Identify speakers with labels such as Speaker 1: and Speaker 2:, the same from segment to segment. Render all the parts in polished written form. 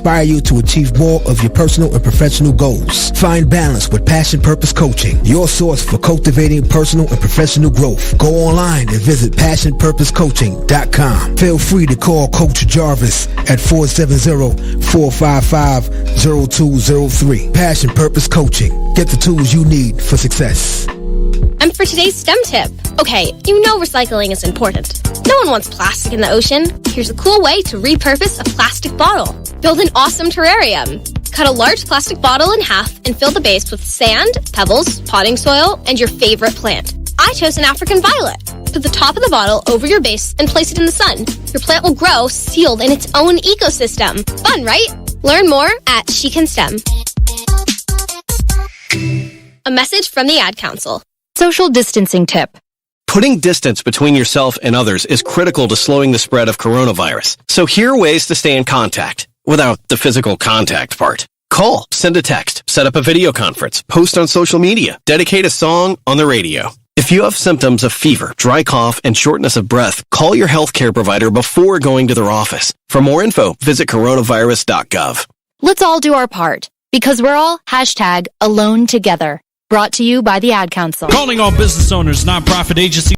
Speaker 1: inspire you to achieve more of your personal and professional goals. Find balance with Passion Purpose Coaching, your source for cultivating personal and professional growth. Go online and visit PassionPurposeCoaching.com. Feel free to call Coach Jarvis at 470-455-0203. Passion Purpose Coaching. Get the tools you need for success.
Speaker 2: And for today's STEM tip, okay, you know recycling is important. No one wants plastic in the ocean. Here's a cool way to repurpose a plastic bottle. Build an awesome terrarium. Cut a large plastic bottle in half and fill the base with sand, pebbles, potting soil, and your favorite plant. I chose an African violet. Put the top of the bottle over your base and place it in the sun. Your plant will grow sealed in its own ecosystem. Fun, right? Learn more at She Can STEM. A message from the Ad Council.
Speaker 3: Social distancing tip.
Speaker 4: Putting distance between yourself and others is critical to slowing the spread of coronavirus. So here are ways to stay in contact without the physical contact part. Call, send a text, set up a video conference, post on social media, dedicate a song on the radio. If you have symptoms of fever, dry cough, and shortness of breath, call your healthcare provider before going to their office. For more info, visit coronavirus.gov.
Speaker 3: Let's all do our part, because we're all #alone together. Brought to you by the Ad Council.
Speaker 5: Calling all business owners, nonprofit agencies.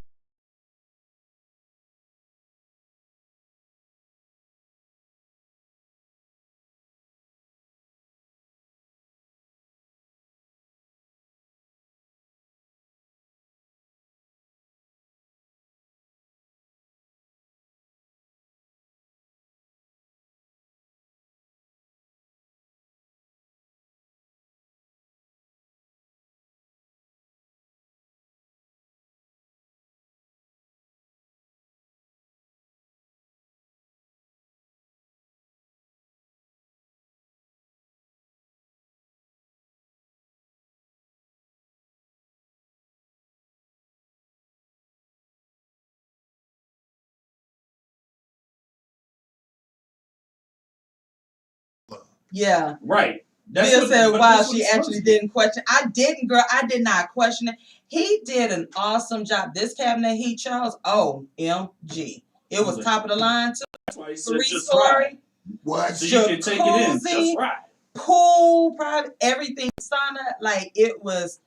Speaker 6: Yeah.
Speaker 7: Right.
Speaker 6: Bill said, wow, she actually didn't question. I didn't, girl. I did not question it. He did an awesome job. This cabinet he chose, OMG. It was top of the line, too.
Speaker 7: That's why he said just
Speaker 6: 3-story.
Speaker 7: right. What? So you can take it in. Just right.
Speaker 6: Pool, private, everything, sauna. Like, it was.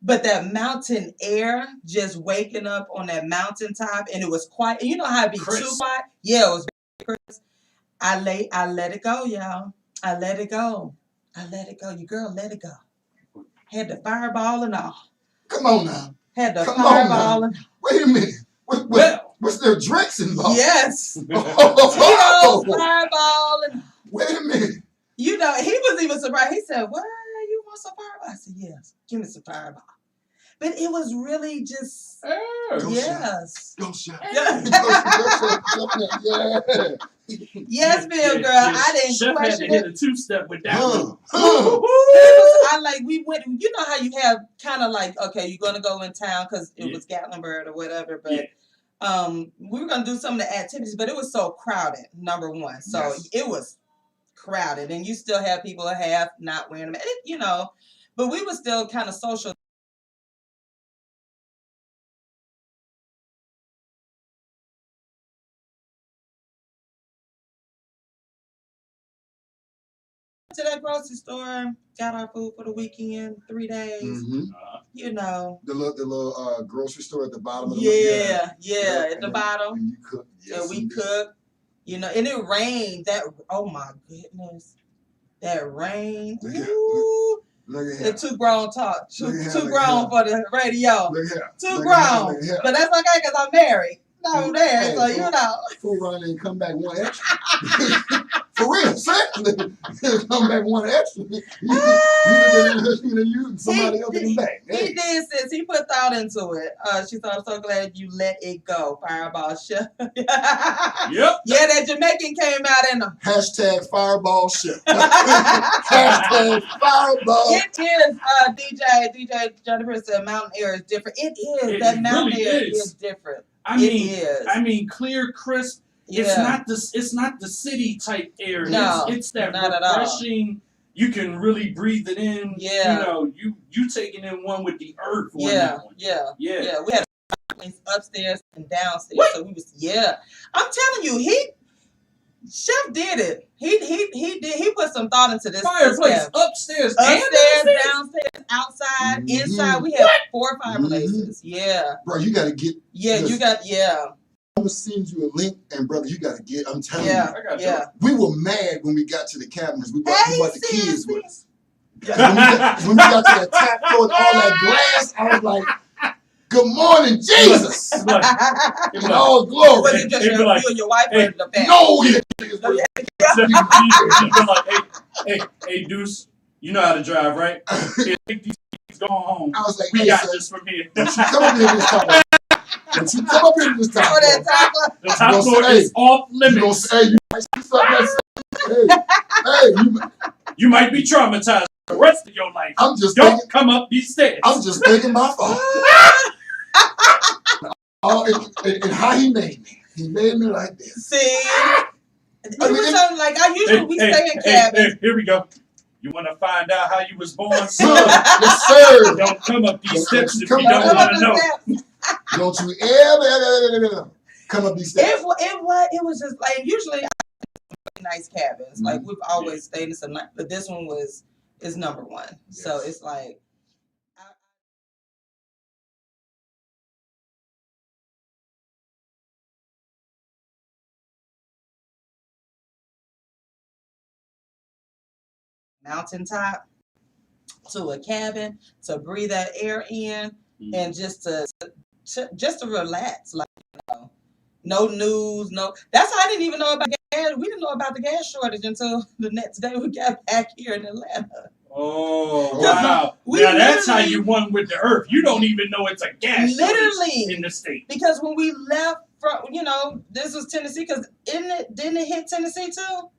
Speaker 6: But that mountain air, just waking up on that mountaintop, and it was quiet. You know how it'd be too quiet? Yeah, it was very crisp. I let it go, y'all. I let it go. You girl let it go. Had the fireball and all.
Speaker 8: Come on now.
Speaker 6: Had the fireball and all.
Speaker 8: Wait a minute. Was there drinks involved?
Speaker 6: Yes. Tito's fireball and all.
Speaker 8: Wait a minute.
Speaker 6: You know, he was even surprised. He said, what? You want some fireball? I said, yes. Give me some fireball. But it was really just, yes.
Speaker 8: Go shot.
Speaker 6: Yeah. Yes, Bill, girl. I didn't
Speaker 7: Chef
Speaker 6: question
Speaker 7: had to
Speaker 6: it.
Speaker 7: hit a two-step with that one.
Speaker 6: We went, you know how you have kind of like, okay, you're going to go in town because it was Gatlinburg or whatever, but we were going to do some of the activities, but it was so crowded, number one. So it was crowded, and you still have people half not wearing them, you know, but we were still kind of social. To that grocery store, got our food for the weekend, 3 days.
Speaker 8: Mm-hmm.
Speaker 6: You know,
Speaker 8: the little grocery store at the bottom of the
Speaker 6: at the bottom.
Speaker 8: And you cook,
Speaker 6: and we cook, you know, and it rained. That my goodness, that rain. Ooh,
Speaker 8: look at him.
Speaker 6: Too grown talk. Too grown for the radio. Too grown, but that's okay because I'm married. No, there, so you know.
Speaker 8: Full run and come back one extra. For real, seriously. Come back one extra. You somebody else in the back.
Speaker 6: He did, sis. He put thought into it. She said, I'm so glad you let it go. Fireball chef. Yep. Yeah, that Jamaican came out in them.
Speaker 8: Hashtag fireball chef. Hashtag fireball.
Speaker 6: It is, DJ Jennifer said mountain air is different. It is. That mountain air is different.
Speaker 7: I mean, clear, crisp. Yeah. It's not the city type air.
Speaker 6: No,
Speaker 7: it's that refreshing. You can really breathe it in. Yeah. You know, you taking in one with the earth.
Speaker 6: Yeah. We had upstairs and downstairs. What? So we was I'm telling you, Chef did it. He did. He put some thought into this.
Speaker 7: Fireplace upstairs,
Speaker 6: downstairs, outside, inside. We had 4 fireplaces. Yeah,
Speaker 8: bro, you gotta get.
Speaker 6: Yeah, you got. Yeah.
Speaker 8: I'm gonna send you a link, and brother, you gotta get. I'm telling you.
Speaker 6: Yeah.
Speaker 8: We were mad when we got to the cabinets. We brought the kids with us.
Speaker 6: Yeah.
Speaker 8: When we got to that tap floor and all that glass, I was like, "Good morning, Jesus!" In all glory.
Speaker 6: Was it just you and your wife or the family?
Speaker 8: No,
Speaker 7: hey, Deuce, you know how to drive, right? Take these kids going home.
Speaker 8: I was like,
Speaker 7: we got this from here.
Speaker 8: Don't you come up here this time. Don't you come up here this time.
Speaker 7: The top floor is off limits.
Speaker 8: You might see something
Speaker 7: you might be traumatized for the rest of your life. Don't come up these stairs.
Speaker 8: I'm just thinking my fault. And how he made me. He made me like this.
Speaker 6: See? I usually stay in cabins.
Speaker 7: Here we go. You want to find out how you was born, son?
Speaker 8: Yes, sir.
Speaker 7: Don't come up these steps if you don't want to know.
Speaker 8: Don't you ever come up these steps.
Speaker 6: It was just like usually nice cabins. Like we've always stayed in some nice, but this one is number one. Yes. So it's like mountaintop to a cabin to breathe that air in and just to relax, like no news, no. That's how I didn't even know about gas. We didn't know about the gas shortage until the next day we got back here in Atlanta.
Speaker 7: Oh wow! Now that's how you won with the earth. You don't even know it's a gas shortage in the state.
Speaker 6: Because when we left from, this was Tennessee. Because didn't it hit Tennessee too?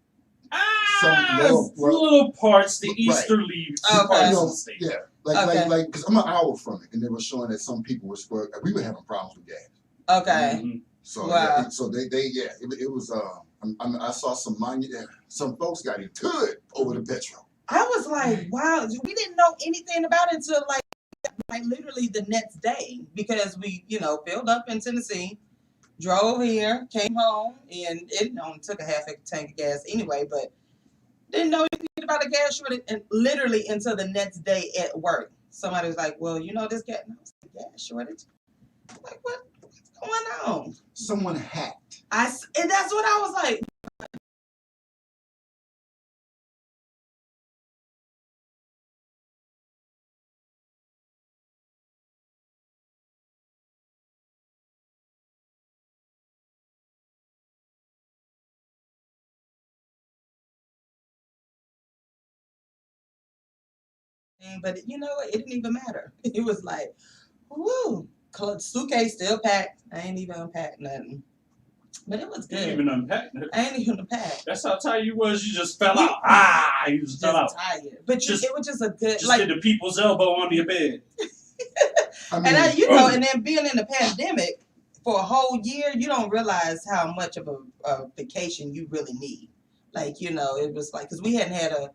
Speaker 7: Little parts, the easterly parts of the state.
Speaker 8: Yeah, like because I'm an hour from it, and they were showing that some people we were having problems with gas.
Speaker 6: Okay.
Speaker 8: Mm-hmm. So it was. I saw some folks got into it over the petrol.
Speaker 6: I was like, wow, we didn't know anything about it until like literally the next day because we filled up in Tennessee. Drove here, came home, and it only took a half a tank of gas anyway, but didn't know anything about the gas shortage and literally until the next day at work. Somebody was like, well, this gas shortage. I'm like, what's going on?
Speaker 8: Someone hacked.
Speaker 6: And that's what I was like. But you know what? It didn't even matter. It was like, woo, suitcase still packed. I ain't even unpacked nothing. But it was good.
Speaker 7: You didn't even unpack it.
Speaker 6: I ain't even unpacked.
Speaker 7: That's how tired you was. You just fell out. You just fell out.
Speaker 6: Tired. But it was just a good.
Speaker 7: Just did the people's elbow on your bed.
Speaker 6: And then being in the pandemic for a whole year, you don't realize how much of a vacation you really need. Like, it was like, because we hadn't had a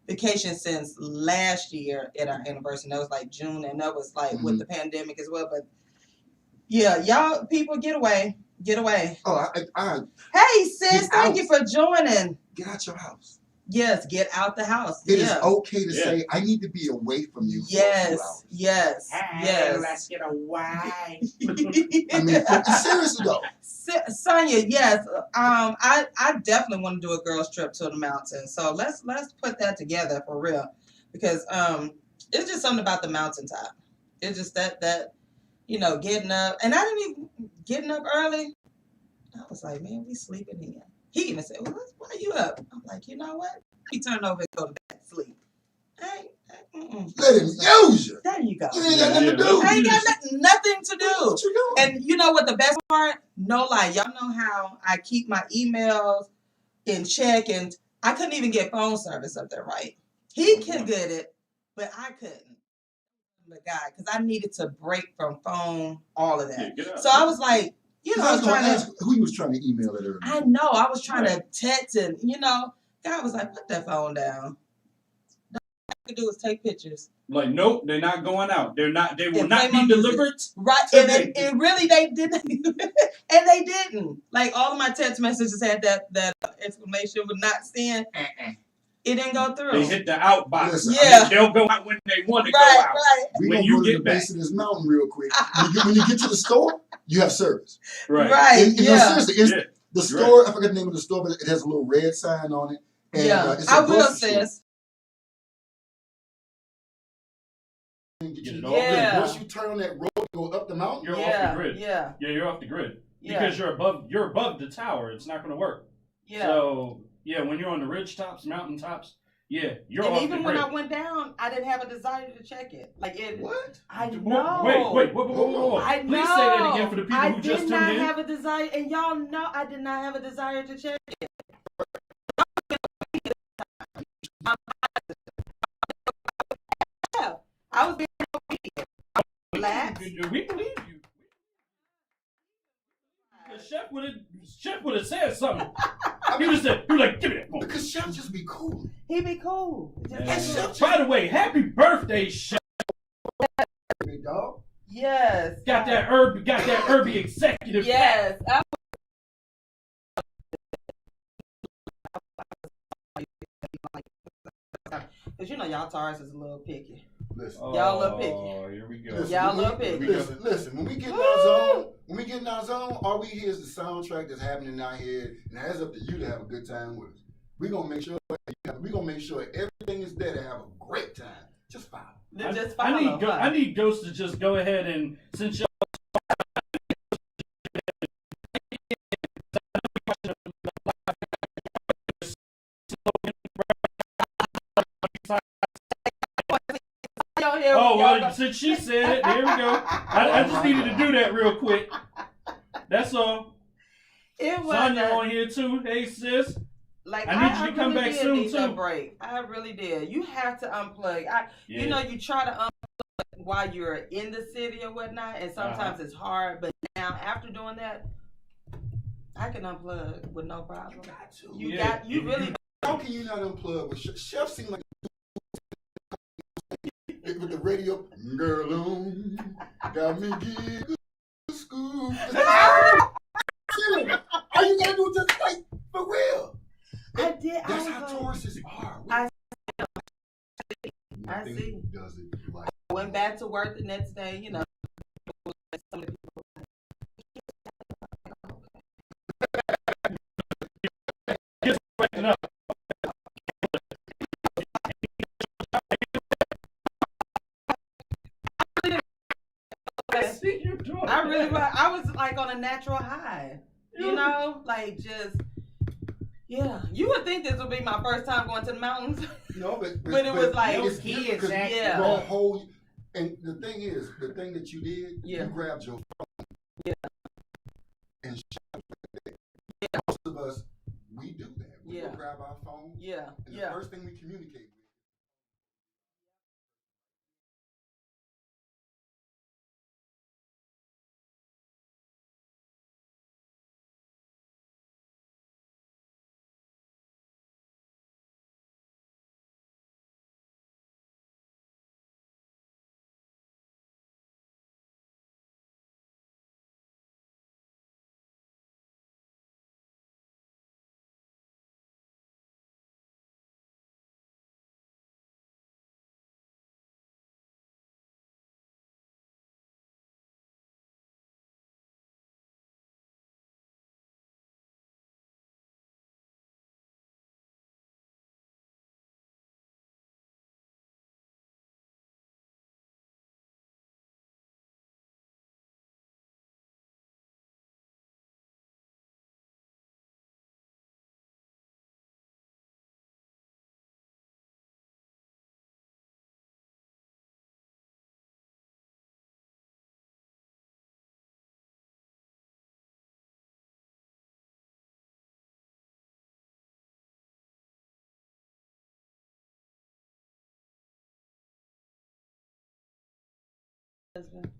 Speaker 6: vacation since last year at our anniversary. That was like June, and that was like with the pandemic as well. But yeah, y'all people get away.
Speaker 8: Oh,
Speaker 6: hey sis, thank you for joining.
Speaker 8: Get out your house.
Speaker 6: Yes, get out the house.
Speaker 8: It is okay to say I need to be away from you.
Speaker 6: Yes.
Speaker 7: Let's get away.
Speaker 8: I mean, seriously though.
Speaker 6: Sonia, yes. I definitely want to do a girls trip to the mountains. So let's put that together for real, because it's just something about the mountaintop. It's just that getting up, and I didn't even getting up early. I was like, man, we sleeping in. He even said, well, why are you up? I'm like, you know what? He turned over and go to bed and sleep.
Speaker 8: Let him use you.
Speaker 6: There you go.
Speaker 8: You ain't got nothing to do.
Speaker 6: I ain't got nothing to do.
Speaker 8: What you doing?
Speaker 6: And you know what the best part? No lie. Y'all know how I keep my emails in check, and I couldn't even get phone service up there right. He could get it, but I couldn't. The guy, because I needed to break from phone, all of that. So I was like, I was trying to
Speaker 8: ask who you was trying to email it earlier.
Speaker 6: I know. I was trying to text, and guy was like, put that phone down. could do is take pictures.
Speaker 7: Like, nope, they're not going out. They will
Speaker 6: And
Speaker 7: not
Speaker 6: play
Speaker 7: be
Speaker 6: my
Speaker 7: delivered.
Speaker 6: music. Right, and really they didn't. And they didn't. Like, all of my text messages had that exclamation with not send. It didn't go through.
Speaker 7: They hit the out box.
Speaker 6: Yeah. I mean,
Speaker 7: they'll go out when they want to go out.
Speaker 6: Right.
Speaker 8: We're going to go to the base of this mountain real quick. When you get to the store, you have service.
Speaker 7: Right.
Speaker 8: And, seriously, the store, I forget the name of the store, but it has a little red sign on it. And,
Speaker 6: I will, sis.
Speaker 8: Once you turn on that road and go up the mountain,
Speaker 7: you're off the grid.
Speaker 6: Yeah,
Speaker 7: you're off the grid. Because you're above the tower. It's not going to work.
Speaker 6: Yeah.
Speaker 7: So, when you're on the ridge tops, mountain tops, you're off the grid.
Speaker 6: And even when I went down, I didn't have a desire to check it. Like it.
Speaker 8: What?
Speaker 6: I know.
Speaker 7: Wait, whoa.
Speaker 6: I know.
Speaker 7: Please say that again for the people who just tuned in.
Speaker 6: I did not have a desire, and y'all know I did not have a desire to check it. I was being obedient. Relax.
Speaker 7: We believe you. The chef would have said something. He would have like, give me that phone.
Speaker 8: Because Chef just be cool.
Speaker 6: He be cool.
Speaker 7: By the way, happy birthday, Chef.
Speaker 8: Big dog.
Speaker 6: Yes.
Speaker 7: Got that Irby executive.
Speaker 6: Yes. Because y'all Taurus is a little picky.
Speaker 8: Listen.
Speaker 6: Y'all a little picky.
Speaker 7: Oh, here we go.
Speaker 6: Y'all a little picky.
Speaker 8: Listen, when we get in our zone, all we hear is the soundtrack that's happening in our head, and it's up to you to have a good time with us. We're gonna make sure everything is there to have a great time. Just follow.
Speaker 7: I need Ghost to just go ahead and since y'all since she said it, there we go. I just needed to do that real quick. That's all. Sonya on here too. Hey sis.
Speaker 6: Like
Speaker 7: I need you to come back soon too.
Speaker 6: Break. I really did. You have to unplug. You try to unplug while you're in the city or whatnot, and sometimes it's hard. But now after doing that, I can unplug with no problem.
Speaker 8: You got to. You really. How can you not unplug? With Chef seems like. With the radio, girl on, got me geared to school. All you gotta do is just like, for real.
Speaker 6: I did.
Speaker 8: That's how Tauruses are.
Speaker 6: I see.
Speaker 8: Does it like?
Speaker 6: I went back to work the next day, some of the people. I was like on a natural high, like just, you would think this would be my first time going to the mountains.
Speaker 8: No, but
Speaker 6: it was like,
Speaker 8: it's kids, and the thing that you did, you grabbed your phone.
Speaker 6: Yeah.
Speaker 8: And most of us, we do that. We go grab our phone.
Speaker 6: Yeah.
Speaker 8: And the first thing we communicate with.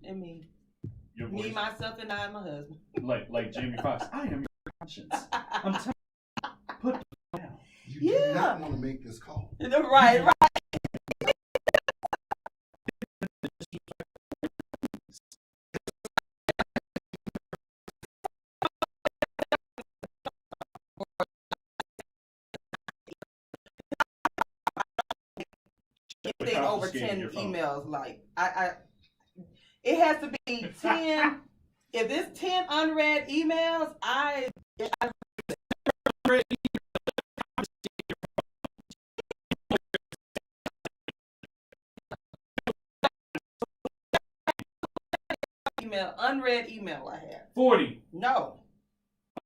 Speaker 6: And me. Me, myself, and I, my husband.
Speaker 7: Like Jamie Foxx. I am your conscience. I'm telling you, put it down.
Speaker 8: You do not want to make this call.
Speaker 6: Right. anything over 10 emails. Like it has to be 10. If it's 10 unread emails, I unread email I had.
Speaker 7: 40.
Speaker 6: No.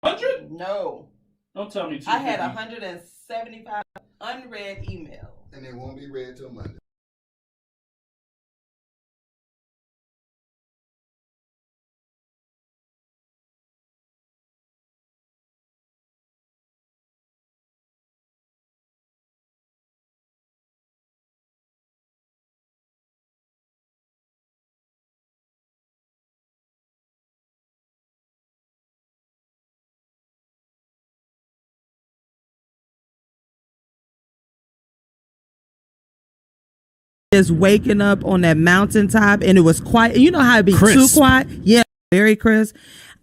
Speaker 7: 100?
Speaker 6: No.
Speaker 7: Don't tell me.
Speaker 6: I had 175 unread emails.
Speaker 8: And they won't be read till Monday.
Speaker 6: Just waking up on that mountaintop and it was quiet. You know how it be
Speaker 5: Crisp.
Speaker 6: too quiet? Yeah, very crisp.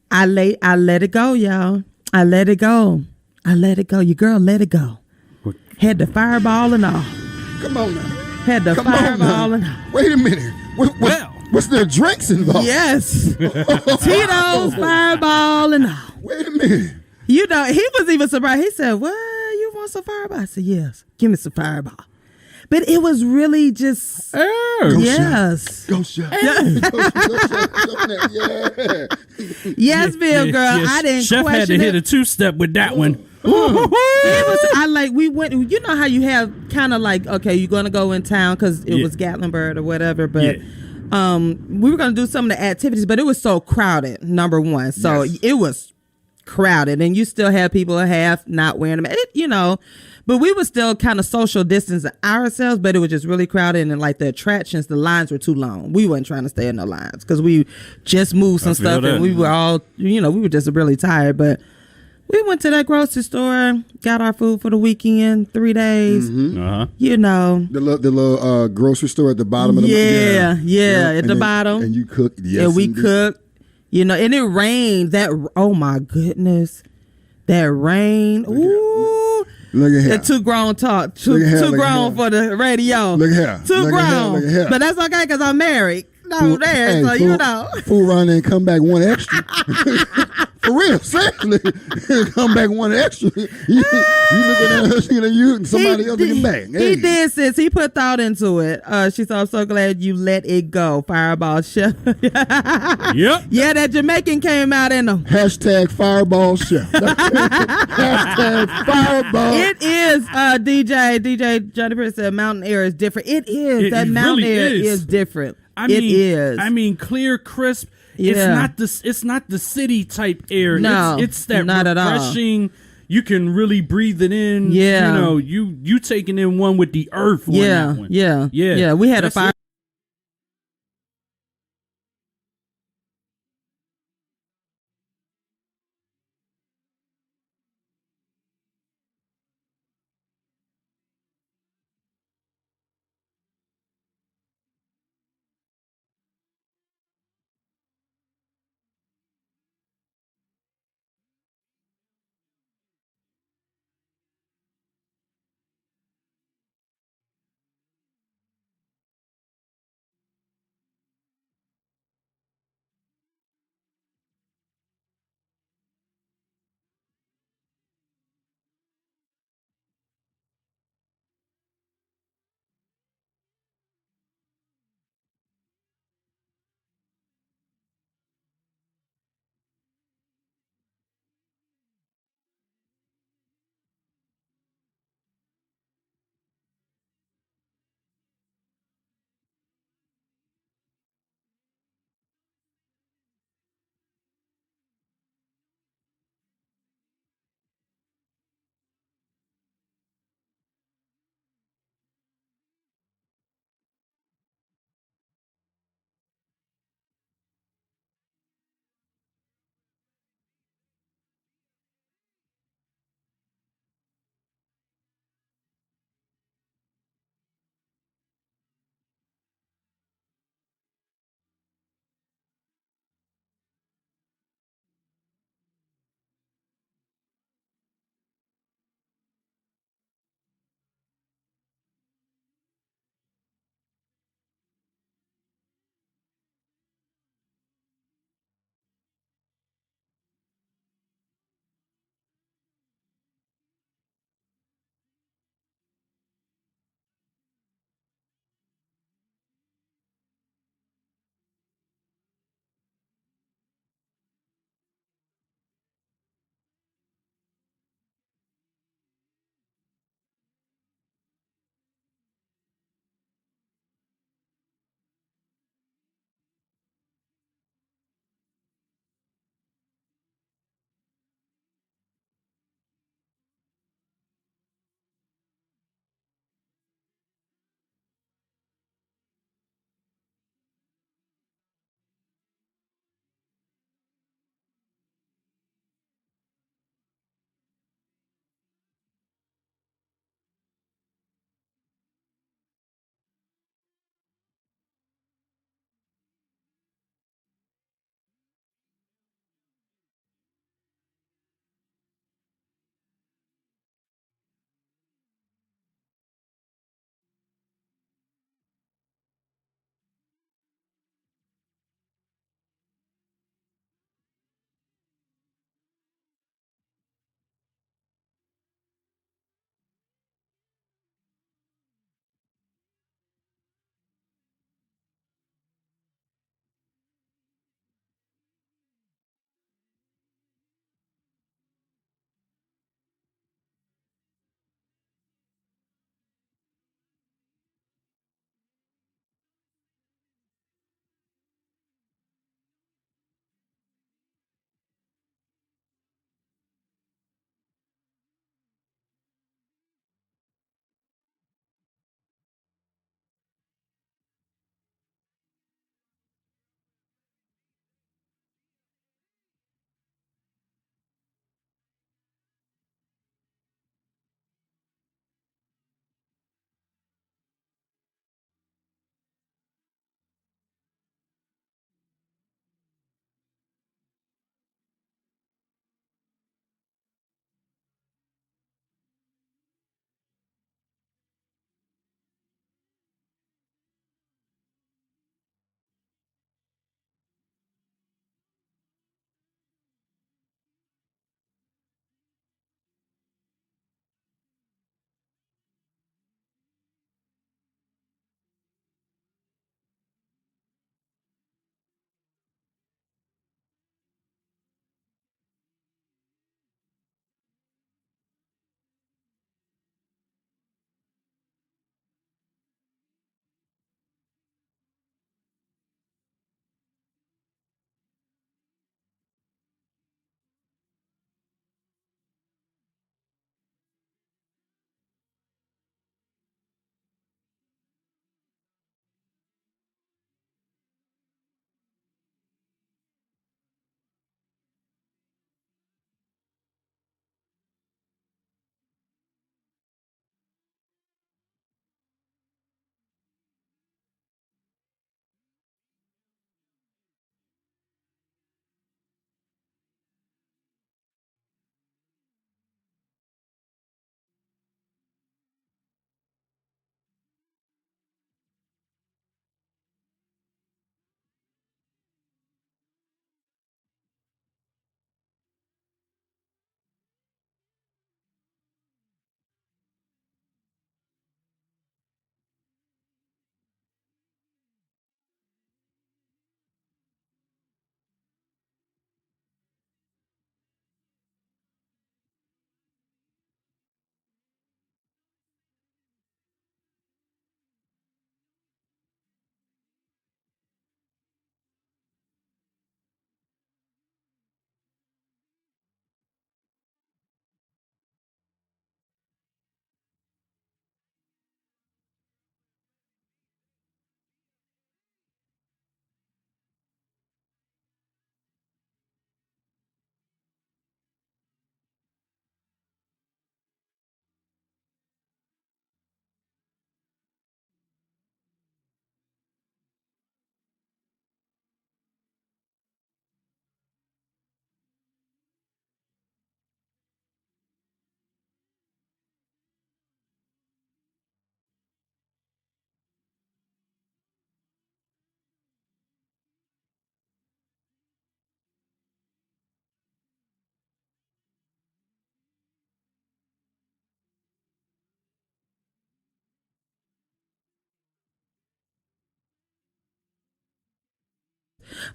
Speaker 6: I let it go, y'all. I let it go. Your girl let it go. Had the fireball and all.
Speaker 8: Come on now.
Speaker 6: Had the fireball and all.
Speaker 8: Wait a minute. What's their drinks involved?
Speaker 6: Yes. Tito's fireball and all.
Speaker 8: Wait a minute.
Speaker 6: You know, he was even surprised. He said, "What? You want some fireball?" I said, "Yes. Give me some fireball." But it was really just yes.
Speaker 8: Go shot.
Speaker 6: Yeah. Yes, Bill, girl. I didn't
Speaker 5: Chef
Speaker 6: question
Speaker 5: had to hit a two-step with that one.
Speaker 6: We went. You know how you have kind of like, okay, you're gonna go in town because it was Gatlinburg or whatever, but we were gonna do some of the activities, but it was so crowded. Number one, so it was crowded, and you still have people half not wearing them. You know. But we were still kind of social distancing ourselves, but it was just really crowded, and like the attractions, the lines were too long. We weren't trying to stay in the lines because we just moved some stuff and we were all, we were just really tired. But we went to that grocery store, got our food for the weekend, 3 days.
Speaker 5: Mm-hmm.
Speaker 6: You know,
Speaker 8: the little grocery store at the bottom of the
Speaker 6: at the bottom.
Speaker 8: And you cooked,
Speaker 6: and we cooked. You know, and it rained. Oh my goodness, that rain. Ooh.
Speaker 8: Look at here.
Speaker 6: Too grown talk. Too grown for the radio.
Speaker 8: Look at here.
Speaker 6: Too grown.
Speaker 8: Look at here.
Speaker 6: But that's okay because I'm married. No, there. So you know.
Speaker 8: Fool run and come back one extra. For real, seriously. Come back one extra. You looking at her, she you and somebody else looking back. Hey.
Speaker 6: He did, sis. He put thought into it. She said, "I'm so glad you let it go." Fireball chef. Yep. Yeah, that Jamaican came out in them.
Speaker 8: Hashtag fireball chef. Hashtag fireball.
Speaker 6: It is DJ Johnny Prince said mountain air is different. It is. That mountain
Speaker 5: really
Speaker 6: air is different.
Speaker 5: It is. I mean, clear, crisp.
Speaker 6: Yeah.
Speaker 5: It's not the city type air.
Speaker 6: No,
Speaker 5: it's that
Speaker 6: not
Speaker 5: refreshing. At all. You can really breathe it in.
Speaker 6: Yeah.
Speaker 5: You know, you taking in one with the earth.
Speaker 6: Yeah. We had a fire.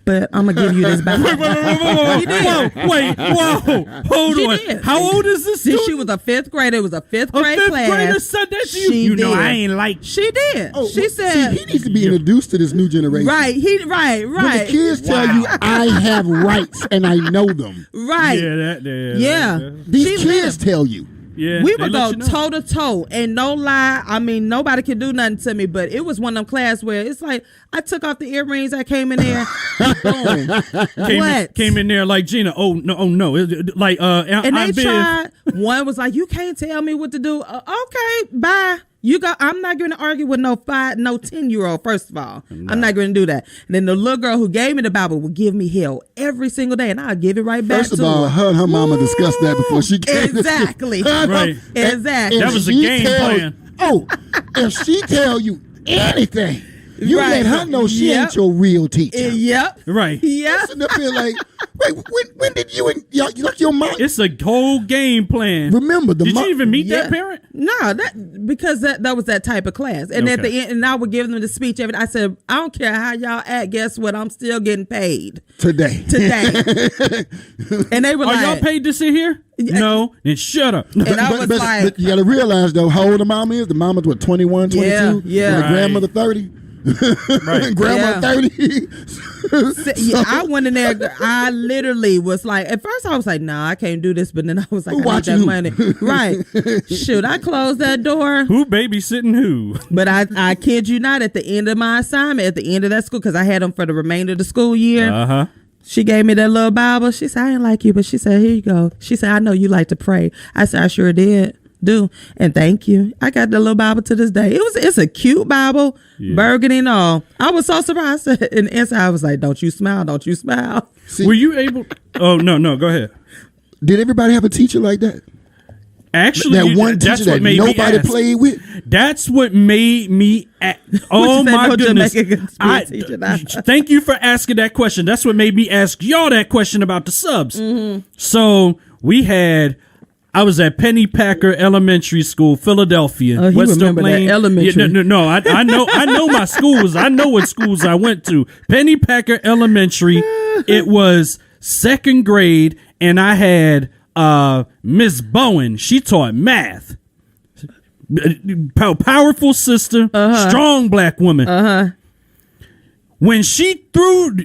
Speaker 9: but I'm gonna give you this back.
Speaker 5: Wait, hold
Speaker 9: She
Speaker 5: on.
Speaker 9: did.
Speaker 5: How old is this
Speaker 9: Since
Speaker 5: student?
Speaker 9: she was a fifth grader, it was a fifth
Speaker 5: A
Speaker 9: grade
Speaker 5: fifth
Speaker 9: class.
Speaker 5: grader said that to you?
Speaker 9: She
Speaker 5: You know
Speaker 9: did.
Speaker 5: I ain't like.
Speaker 9: She did.
Speaker 8: Oh,
Speaker 9: She said,
Speaker 8: see, he needs to be introduced to this new generation.
Speaker 9: right. Right.
Speaker 8: When the kids tell you, I have rights and I know them.
Speaker 9: Right.
Speaker 5: Yeah.
Speaker 8: These kids tell you.
Speaker 5: Yeah,
Speaker 9: We
Speaker 5: they
Speaker 9: would
Speaker 5: let
Speaker 9: go
Speaker 5: you know.
Speaker 9: toe to toe, and no lie. I mean, nobody could do nothing to me, but it was one of them class where it's like I took off the earrings. I came in there, boom.
Speaker 5: Came in there like Gina. Oh no. Like
Speaker 9: And
Speaker 5: I'm
Speaker 9: they tried. One was like, "You can't tell me what to do." Okay, bye. I'm not going to argue with no 10-year-old. First of all, I'm not going to do that. And then the little girl who gave me the Bible would give me hell every single day, and I'll give it right back
Speaker 8: First
Speaker 9: to
Speaker 8: of all,
Speaker 9: her.
Speaker 8: her and her mama discussed that before she came.
Speaker 9: Exactly.
Speaker 5: Right.
Speaker 9: Exactly.
Speaker 5: That was a
Speaker 8: she
Speaker 5: game plan.
Speaker 8: Oh, if she tell you anything, you
Speaker 9: Right.
Speaker 8: let her know she
Speaker 9: Yep.
Speaker 8: ain't your real teacher.
Speaker 9: Yep.
Speaker 5: Right.
Speaker 9: Yep.
Speaker 8: Sitting up here like, wait, when did you and your mom?
Speaker 5: It's a whole game plan.
Speaker 8: Remember the
Speaker 5: Did
Speaker 8: mom.
Speaker 5: you even meet
Speaker 9: Yeah.
Speaker 5: that parent?
Speaker 9: No, because that was that type of class. And at
Speaker 5: Okay.
Speaker 9: the end, and I would give them the speech. I said, I don't care how y'all act. Guess what? I'm still getting paid
Speaker 8: today?
Speaker 9: And they were
Speaker 5: Are
Speaker 9: like,
Speaker 5: y'all paid to sit here? No. Then shut up.
Speaker 9: And I was like,
Speaker 8: but you got to realize though, how old the mom is. The mama's what 21, 22.
Speaker 9: Yeah.
Speaker 8: And the
Speaker 5: Right.
Speaker 8: grandmother 30.
Speaker 5: Right.
Speaker 8: Grandma
Speaker 9: Yeah.
Speaker 8: 30.
Speaker 9: yeah, I went in there. I literally was like, at first I was like, nah, I can't do this. But then I was like,
Speaker 8: Who
Speaker 9: I need
Speaker 8: watching
Speaker 9: that
Speaker 8: who?
Speaker 9: money. Right. Shoot, I closed that door.
Speaker 5: Who babysitting who?
Speaker 9: But I kid you not, at the end of my assignment, at the end of that school, because I had them for the remainder of the school year,
Speaker 5: Uh-huh.
Speaker 9: she gave me that little Bible. She said, I ain't like you, but she said, here you go. She said, I know you like to pray. I said, I sure do. And thank you. I got the little Bible to this day. It's a cute Bible, burgundy and all. I was so surprised. And inside I was like, don't you smile, don't you smile.
Speaker 8: See,
Speaker 5: Were you able? Oh no, go ahead.
Speaker 8: did everybody have a teacher like that?
Speaker 5: Actually,
Speaker 8: That one
Speaker 5: that's
Speaker 8: teacher
Speaker 5: what
Speaker 8: that
Speaker 5: made me
Speaker 8: nobody
Speaker 5: ask.
Speaker 8: played with?
Speaker 5: That's what made me. Oh
Speaker 9: you say,
Speaker 5: my
Speaker 9: no
Speaker 5: goodness!
Speaker 9: Jamaican teacher now?
Speaker 5: Thank you for asking that question. That's what made me ask y'all that question about the subs. So we had. I was at Pennypacker Elementary School, Philadelphia.
Speaker 9: Oh, you
Speaker 5: West
Speaker 9: remember
Speaker 5: Oak
Speaker 9: that
Speaker 5: Lane.
Speaker 9: elementary.
Speaker 5: Yeah, no. I know my schools. I know what schools I went to. Pennypacker Elementary. It was second grade, and I had Miss Bowen. She taught math. Powerful sister, strong black woman. When she threw,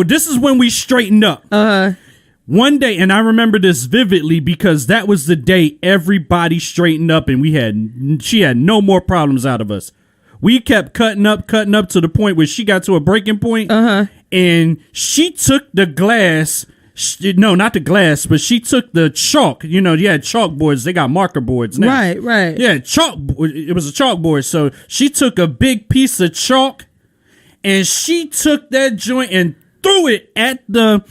Speaker 5: this is when we straightened up. One day, and I remember this vividly because that was the day everybody straightened up, and she had no more problems out of us. We kept cutting up to the point where she got to a breaking point, and she took the glass. No, not the glass, but she took the chalk. You had chalkboards. They got marker boards now.
Speaker 9: Right.
Speaker 5: Yeah, chalkboard. It was a chalkboard. So she took a big piece of chalk, and she took that joint and threw it at the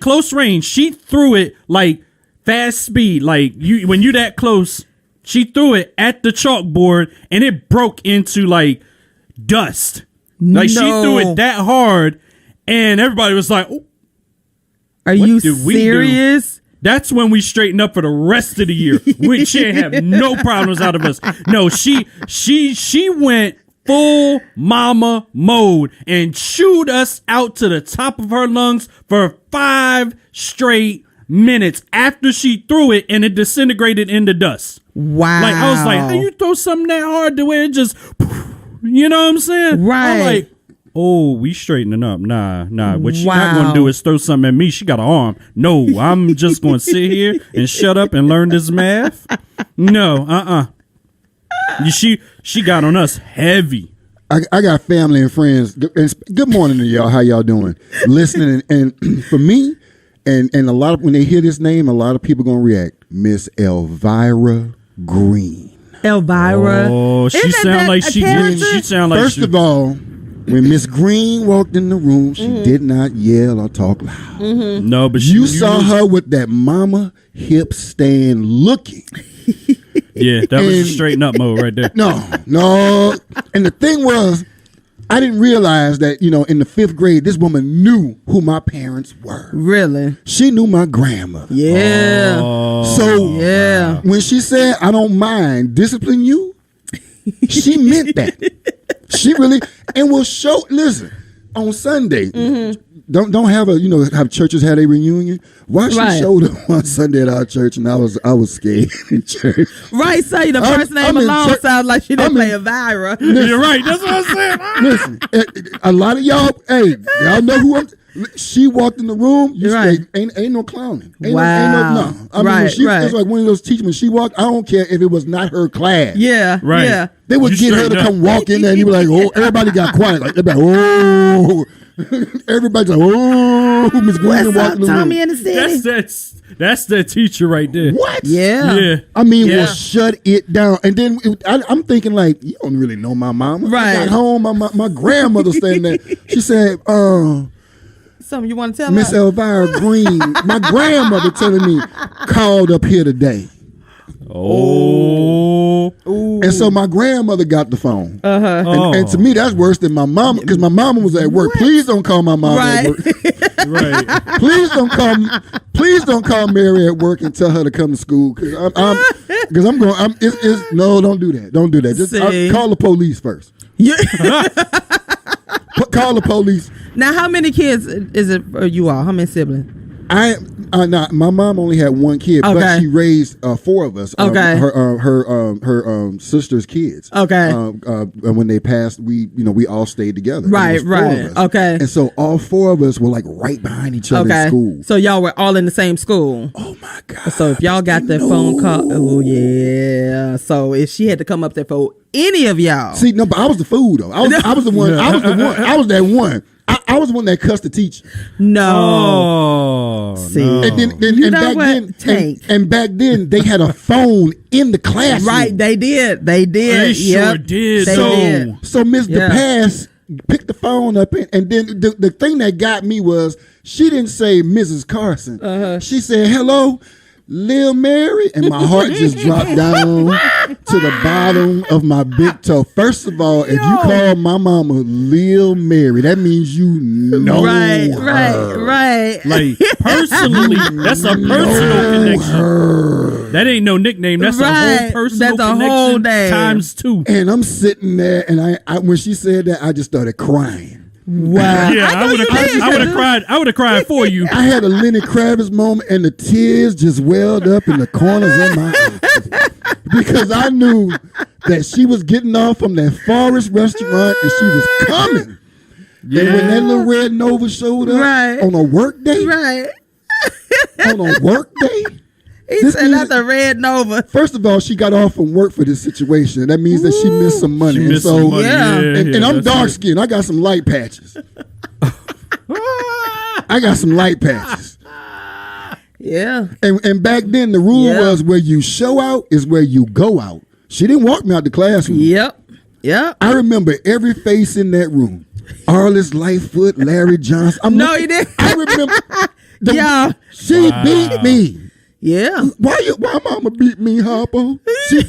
Speaker 5: close range. She threw it like fast speed, like when you that close. She threw it at the chalkboard and it broke into like dust. Like she threw it that hard, and everybody was like, oh,
Speaker 9: Are you serious?
Speaker 5: That's when we straightened up for the rest of the year. She didn't have no problems out of us. No, she went full mama mode and chewed us out to the top of her lungs for 5 straight minutes after she threw it, and it disintegrated into dust.
Speaker 9: Wow.
Speaker 5: Like, I was like, how you throw something that hard to where it just, you know what I'm saying?
Speaker 9: Right.
Speaker 5: I'm like, oh, we straightening up. Nah. What she not
Speaker 9: Wow.
Speaker 5: gonna do is throw something at me. She got an arm. No, I'm just gonna sit here and shut up and learn this math. No, She got on us heavy.
Speaker 8: I got family and friends. Good morning to y'all. How y'all doing? Listening and for me, and a lot of when they hear this name, a lot of people gonna react. Miss Elvira Green.
Speaker 9: Elvira.
Speaker 5: Oh, she
Speaker 9: Isn't
Speaker 5: sound
Speaker 9: that
Speaker 5: like
Speaker 9: a
Speaker 5: she.
Speaker 9: character?
Speaker 5: She sound like.
Speaker 8: First of all, when Miss Green walked in the room, she did not yell or talk loud.
Speaker 5: No, but
Speaker 8: You saw her with that mama hip stand looking.
Speaker 5: Yeah, that was a straighten up mode right there.
Speaker 8: No. And the thing was, I didn't realize that, in the 5th grade, this woman knew who my parents were.
Speaker 9: Really?
Speaker 8: She knew my grandmother.
Speaker 9: Yeah.
Speaker 8: So
Speaker 9: Yeah.
Speaker 8: when she said, I don't mind discipline you, she meant that. She really, and will show, listen, on Sunday, don't have have churches have a reunion. Why she showed up one Sunday at our church and I was scared in church.
Speaker 9: Right, say the first name alone sounds like she didn't play a Elvira.
Speaker 5: You're right. That's what I'm saying.
Speaker 8: Listen, a lot of y'all, y'all know who I'm. She walked in the room. You say ain't no clowning. Ain't no. I mean, it's like one of those teachers when she walked. I don't care if it was not her class.
Speaker 9: Yeah, right. Yeah.
Speaker 8: They would get her to come walk in there, and you be like, oh, everybody got quiet. Like they're like, oh. Everybody's like, oh, Miss Gwen walking the room.
Speaker 9: Tommy in the city.
Speaker 5: That's that teacher right there.
Speaker 8: What?
Speaker 5: Yeah.
Speaker 8: I mean, well, shut it down. And then I'm thinking like, you don't really know my mama.
Speaker 9: Right.
Speaker 8: I got home, my grandmother standing there. She said,
Speaker 9: something you want to tell
Speaker 8: Miss Elvira Green, my grandmother telling me, called up here today.
Speaker 5: Oh.
Speaker 8: And so my grandmother got the phone. And to me, that's worse than my mama, because my mama was at work. What? Please don't call my mom at work.
Speaker 5: Right.
Speaker 8: Please don't call Mary at work and tell her to come to school, because I'm going. No, don't do that. Don't do that. Just call the police first. Yeah. Call the police.
Speaker 9: Now, how many kids is it for you all? How many siblings?
Speaker 8: My mom only had one kid, but she raised 4 of us. Her sister's kids.
Speaker 9: Okay.
Speaker 8: When they passed, we all stayed together.
Speaker 9: Right. Okay.
Speaker 8: And so all 4 of us were like right behind each other in school.
Speaker 9: So y'all were all in the same school.
Speaker 8: Oh my God.
Speaker 9: So if y'all got that phone call, oh yeah. So if she had to come up there for any of y'all,
Speaker 8: see, no, but I was the fool though. I was the one. I was that one. I was the one that cussed the teacher.
Speaker 9: No.
Speaker 5: See. No.
Speaker 8: And back then they had a phone in the classroom.
Speaker 9: Right, they did.
Speaker 5: They sure did.
Speaker 8: So Ms. DePass picked the phone up, and then the thing that got me was she didn't say Mrs. Carson. She said, hello, Lil Mary, and my heart just dropped down to the bottom of my big toe. First of all, if you call my mama Lil Mary, that means you know her.
Speaker 9: Right.
Speaker 5: Like personally, that's a personal connection. That ain't no nickname. That's a whole personal connection.
Speaker 9: Whole day.
Speaker 5: Times 2.
Speaker 8: And I'm sitting there, and I when she said that, I just started crying.
Speaker 9: Wow!
Speaker 5: Yeah, I would have cried. I would have cried for you.
Speaker 8: I had a Lenny Kravitz moment, and the tears just welled up in the corners of my eyes because I knew that she was getting off from that Forest restaurant and she was coming. Yeah. And when that little red Nova showed up on a work day,
Speaker 9: He said that's a red Nova.
Speaker 8: First of all, she got off from work for this situation. That means that she missed some money. And I'm dark skinned. I got some light patches.
Speaker 9: Yeah.
Speaker 8: And back then the rule was where you show out is where you go out. She didn't walk me out the classroom.
Speaker 9: Yep.
Speaker 8: I remember every face in that room. Arliss Lightfoot, Larry Johnson.
Speaker 9: No, you didn't.
Speaker 8: I remember. She beat me.
Speaker 9: Yeah.
Speaker 8: Why mama beat me, Harpo?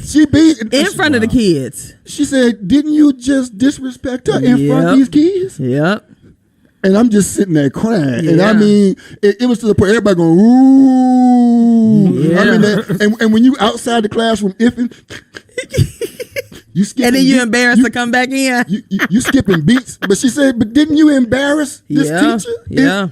Speaker 8: She beat
Speaker 9: in front of the kids.
Speaker 8: She said, "Didn't you just disrespect her in front of these kids?"
Speaker 9: Yep.
Speaker 8: And I'm just sitting there crying. And I mean, it was to the point everybody going, ooh. Yeah. I mean, and when you outside the classroom, you skipping
Speaker 9: and then you embarrassed to come back in.
Speaker 8: You skipping beats. But she said, but didn't you embarrass this teacher?
Speaker 9: Yeah.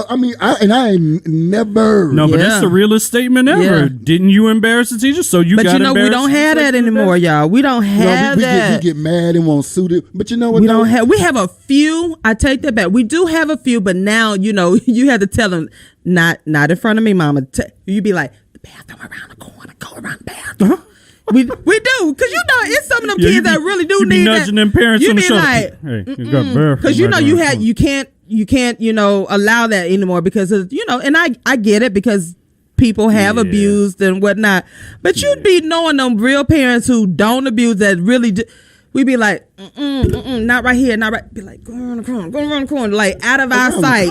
Speaker 8: I mean, I ain't never.
Speaker 5: No, but that's the realest statement ever. Yeah. Didn't you embarrass the teacher? So you got embarrassed.
Speaker 9: But we don't have that anymore, y'all. We don't have that.
Speaker 8: We get mad and won't suit it. But you know what?
Speaker 9: We have a few. I take that back. We do have a few, but now, you have to tell them, not in front of me, mama. You be like, the bathroom around the corner. Go around the bathroom. Uh-huh. We do, because it's some of them kids that really do need
Speaker 5: nudging them parents on the shoulder. Like, hey, you got bathroom.
Speaker 9: Because you can't allow that anymore because of, and I get it because people have abused and whatnot, but you'd be knowing them real parents who don't abuse that really do. We'd be like, not right here, not right. Be like, go around the corner, like out of our sight.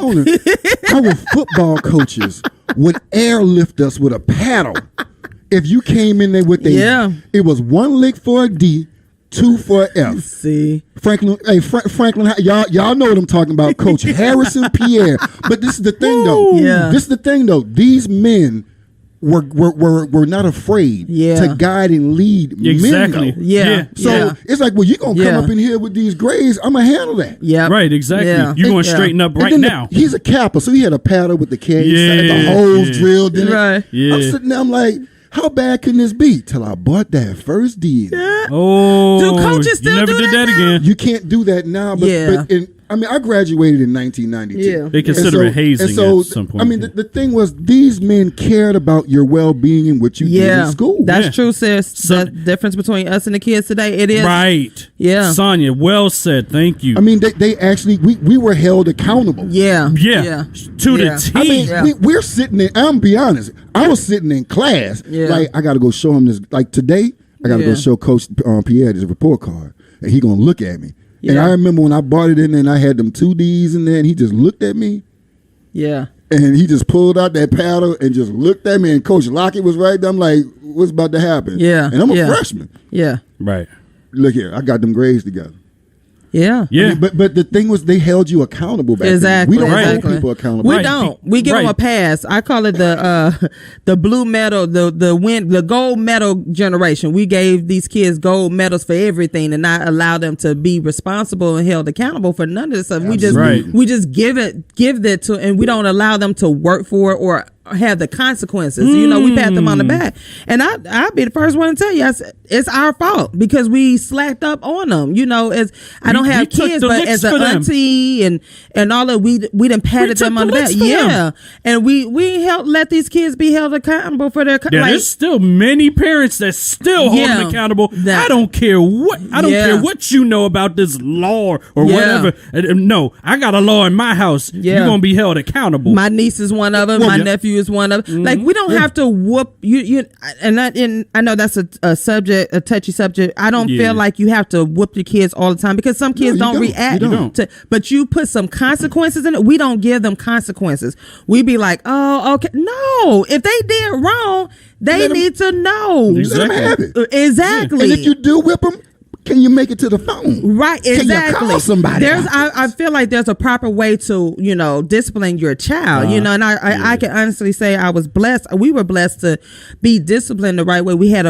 Speaker 8: Our football coaches would airlift us with a paddle. If you came in there with it was 1 lick for a D, 2 for an F.
Speaker 9: See,
Speaker 8: Franklin, y'all know what I'm talking about, Coach Harrison Pierre. But this is the thing, though.
Speaker 9: Yeah.
Speaker 8: This is the thing, though. These men were not afraid to guide and lead
Speaker 5: exactly.
Speaker 8: men.
Speaker 9: Yeah.
Speaker 8: So it's like, well, you're going to come up in here with these grades. I'm going to handle that.
Speaker 9: Yeah.
Speaker 5: Right, exactly.
Speaker 9: Yeah.
Speaker 5: You're going to straighten up right now.
Speaker 8: He's a capper, so he had a paddle with the cage, the holes drilled in it.
Speaker 9: Right.
Speaker 5: Yeah.
Speaker 8: I'm sitting there, I'm like, how bad can this be? Till I bought that first D.
Speaker 5: Oh,
Speaker 9: do coaches still
Speaker 5: you never
Speaker 9: do
Speaker 5: did
Speaker 9: that
Speaker 5: that
Speaker 9: now?
Speaker 5: again.
Speaker 8: You can't do that now, but I graduated in 1992.
Speaker 9: Yeah.
Speaker 5: They consider it hazing at some point.
Speaker 8: I mean, the thing was, these men cared about your well-being and what you did in school.
Speaker 9: That's true, sis. The difference between us and the kids today, it is.
Speaker 5: Right.
Speaker 9: Yeah.
Speaker 5: Sonia, well said. Thank you.
Speaker 8: I mean, they actually, we were held accountable.
Speaker 5: Yeah. To the T.
Speaker 8: I mean, we're sitting in, I'm be honest, I was sitting in class, like, I got to go show him this. Like, today, I got to go show Coach Pierre this report card, and he going to look at me. And I remember when I bought it in there and I had them 2 Ds in there and he just looked at me.
Speaker 9: Yeah.
Speaker 8: And he just pulled out that paddle and just looked at me, and Coach Lockett was right there. I'm like, what's about to happen?
Speaker 9: Yeah.
Speaker 8: And I'm a freshman.
Speaker 9: Yeah.
Speaker 5: Right.
Speaker 8: Look here, I got them grades together.
Speaker 9: Yeah.
Speaker 5: Yeah.
Speaker 8: I mean, but the thing was, they held you accountable back then. We don't hold people accountable.
Speaker 9: We don't. We give them a pass. I call it the blue medal, the gold medal generation. We gave these kids gold medals for everything and not allow them to be responsible and held accountable for none of this stuff. We just give that to, and we don't allow them to work for it or have the consequences. You know, we pat them on the back. And I'll be the first one to tell you, it's our fault because we slacked up on them. You know, I don't have kids, but as an auntie and all that, we done patted them on the back. Yeah. And we let these kids be held accountable for their
Speaker 5: there's still many parents that still hold them accountable. I don't care what you know about this law or whatever. No, I got a law in my house. You're gonna be held accountable.
Speaker 9: My niece is one of them. My nephew is one of them. Like, we don't have to whoop you and I know that's a touchy subject. I don't feel like you have to whoop your kids all the time because some kids don't react to, but you put some consequences in it. We don't give them consequences. We be like, oh, okay. No, if they did wrong, they need to know.
Speaker 8: Let them have it.
Speaker 9: Exactly.
Speaker 8: And if you do whip them, can you make it to the phone?
Speaker 9: Right, exactly.
Speaker 8: Can you call somebody?
Speaker 9: I feel like there's a proper way to, discipline your child, and I can honestly say I was blessed. We were blessed to be disciplined the right way. We had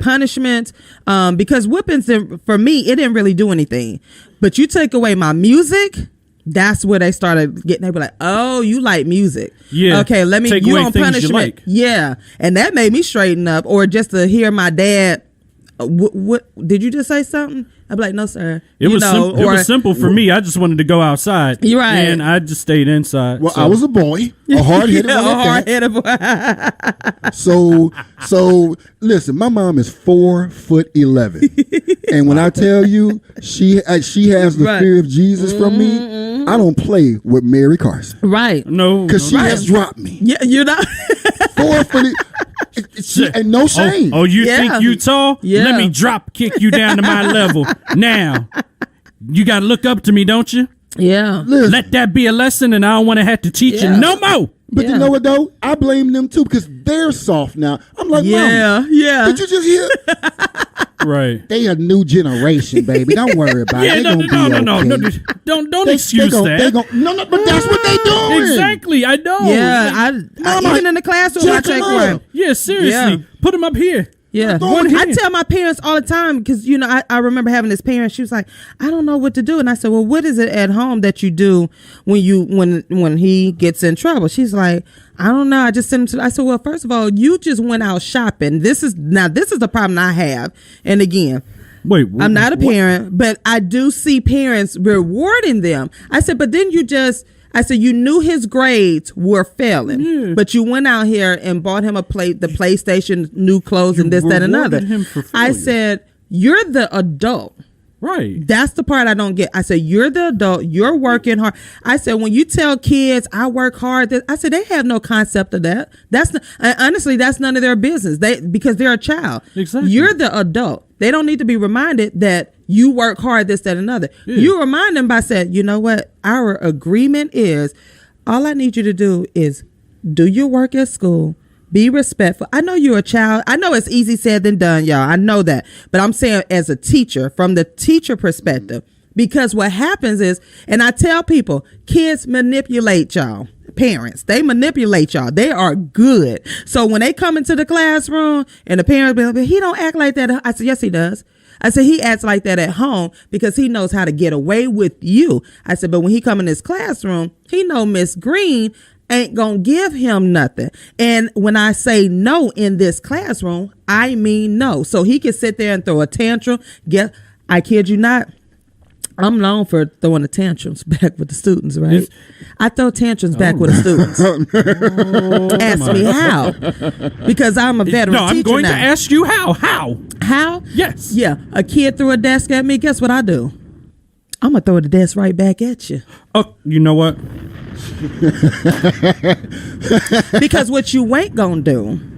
Speaker 9: punishment, because whippings, for me, it didn't really do anything. But you take away my music, that's where they started getting. They were like, "Oh, you like music? Yeah. Okay, you on punishment? Like. Yeah." And that made me straighten up, or just to hear my dad. What did you just say something? I'd be like, no, sir.
Speaker 5: It was simple for me. I just wanted to go outside.
Speaker 9: You're right.
Speaker 5: And I just stayed inside.
Speaker 8: Well, I was a boy, a hard-headed boy. So listen, my mom is 4'11", and when I tell you she has the fear of Jesus from me, I don't play with Mary Carson.
Speaker 9: Right.
Speaker 5: No.
Speaker 8: Because she has dropped me.
Speaker 9: Yeah, you're not
Speaker 8: 4 foot. And no shame.
Speaker 5: Oh, you think you tall? Yeah. Let me drop kick you down to my level. Now, you got to look up to me, don't you?
Speaker 9: Yeah.
Speaker 8: Listen.
Speaker 5: Let that be a lesson, and I don't want to have to teach you no more.
Speaker 8: But you know what, though? I blame them, too, because they're soft now. I'm like, Mom, did you just hear?
Speaker 5: Right.
Speaker 8: They a new generation, baby. Don't worry about it.
Speaker 5: No, don't excuse that.
Speaker 8: But that's what they doing.
Speaker 5: Exactly, I know.
Speaker 9: Yeah, even in the classroom, I take one.
Speaker 5: Yeah, seriously. Put them up here.
Speaker 9: Yeah, I tell my parents all the time because I remember having this parent. She was like, "I don't know what to do," and I said, "Well, what is it at home that you do when he gets in trouble?" She's like, "I don't know. I just send him to." I said, "Well, first of all, you just went out shopping. This is the problem I have." And again, I'm not a parent, but I do see parents rewarding them. I said, "But then I said, you knew his grades were failing, but you went out here and bought him the PlayStation, new clothes, and this, that, and another." I said, "You're the adult."
Speaker 5: Right.
Speaker 9: That's the part I don't get. I said, "You're the adult. You're working hard." I said, "When you tell kids I work hard," I said, they have no concept of that. Honestly, that's none of their business. Because they're a child.
Speaker 5: Exactly.
Speaker 9: You're the adult. They don't need to be reminded that you work hard, this, that, and another. Yeah. You remind them by saying, "You know what? Our agreement is all I need you to do is do your work at school. Be respectful. I know you're a child. I know it's easy said than done, y'all. I know that. But I'm saying as a teacher, from the teacher perspective, because what happens is, and I tell people, kids manipulate y'all. parents. They manipulate y'all. They are good. So when they come into the classroom and the parents be like, he don't act like that. I said, yes, he does. I said, he acts like that at home because he knows how to get away with you. I said, but when he come in this classroom, he know Miss Green ain't gonna give him nothing. And when I say no in this classroom, I mean no. So he can sit there and throw a tantrum. I kid you not. I'm known for throwing the tantrums back with the students, right? I throw tantrums back with the students. Ask me how. Because I'm a veteran teacher.
Speaker 5: No, I'm going to ask you how. How?
Speaker 9: How?
Speaker 5: Yes.
Speaker 9: Yeah. A kid threw a desk at me. Guess what I do? I'm going to throw the desk right back at you.
Speaker 5: Oh, you know what?
Speaker 9: Because what you ain't going to do.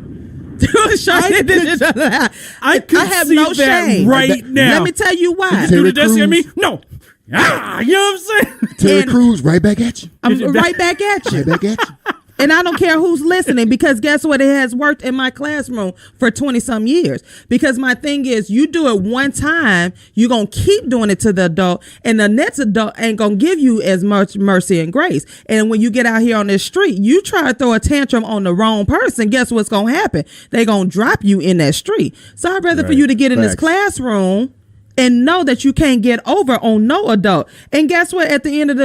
Speaker 5: I have no shame right now.
Speaker 9: Let me tell you why.
Speaker 5: Do the desk at me? No. You know what I'm saying?
Speaker 8: Terry Crews, right back at you.
Speaker 9: I'm right back at you.
Speaker 8: Right back at you.
Speaker 9: And I don't care who's listening, because guess what? It has worked in my classroom for 20 some years. Because my thing is, you do it one time, you're going to keep doing it to the adult, and the next adult ain't going to give you as much mercy and grace. And when you get out here on this street, you try to throw a tantrum on the wrong person, guess what's going to happen? They're going to drop you in that street. So I'd rather for you to get in this classroom and know that you can't get over on no adult. And guess what? At the end of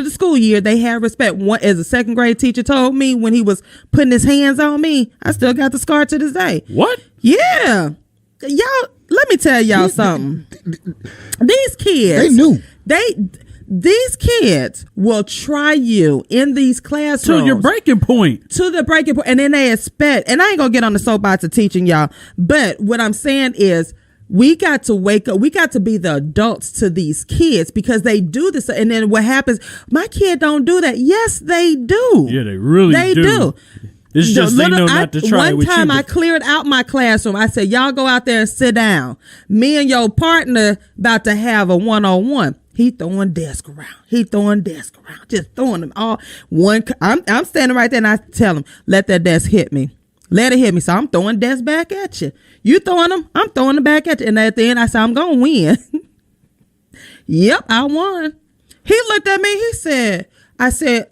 Speaker 9: the school year, they have respect. One, as a second grade teacher told me when he was putting his hands on me, I still got the scar to this day.
Speaker 5: What?
Speaker 9: Yeah. Y'all, let me tell y'all something. These kids,
Speaker 8: they knew.
Speaker 9: These kids will try you in these classrooms.
Speaker 5: To your breaking point.
Speaker 9: To the breaking point. And then they expect, and I ain't gonna get on the soapbox of teaching y'all, but what I'm saying is, we got to wake up. We got to be the adults to these kids, because they do this. And then what happens? My kid don't do that. Yes, they do.
Speaker 5: Yeah, they really do.
Speaker 9: They do.
Speaker 5: It's just they know not to try it with you.
Speaker 9: One time I cleared out my classroom. I said, y'all go out there and sit down. Me and your partner about to have a one-on-one. He throwing desk around. Just throwing them all. I'm standing right there and I tell him, let that desk hit me. Let it hit me. So I'm throwing desk back at you. You throwing them, I'm throwing them back at you. And at the end, I said, I'm going to win. Yep, I won. He looked at me. I said,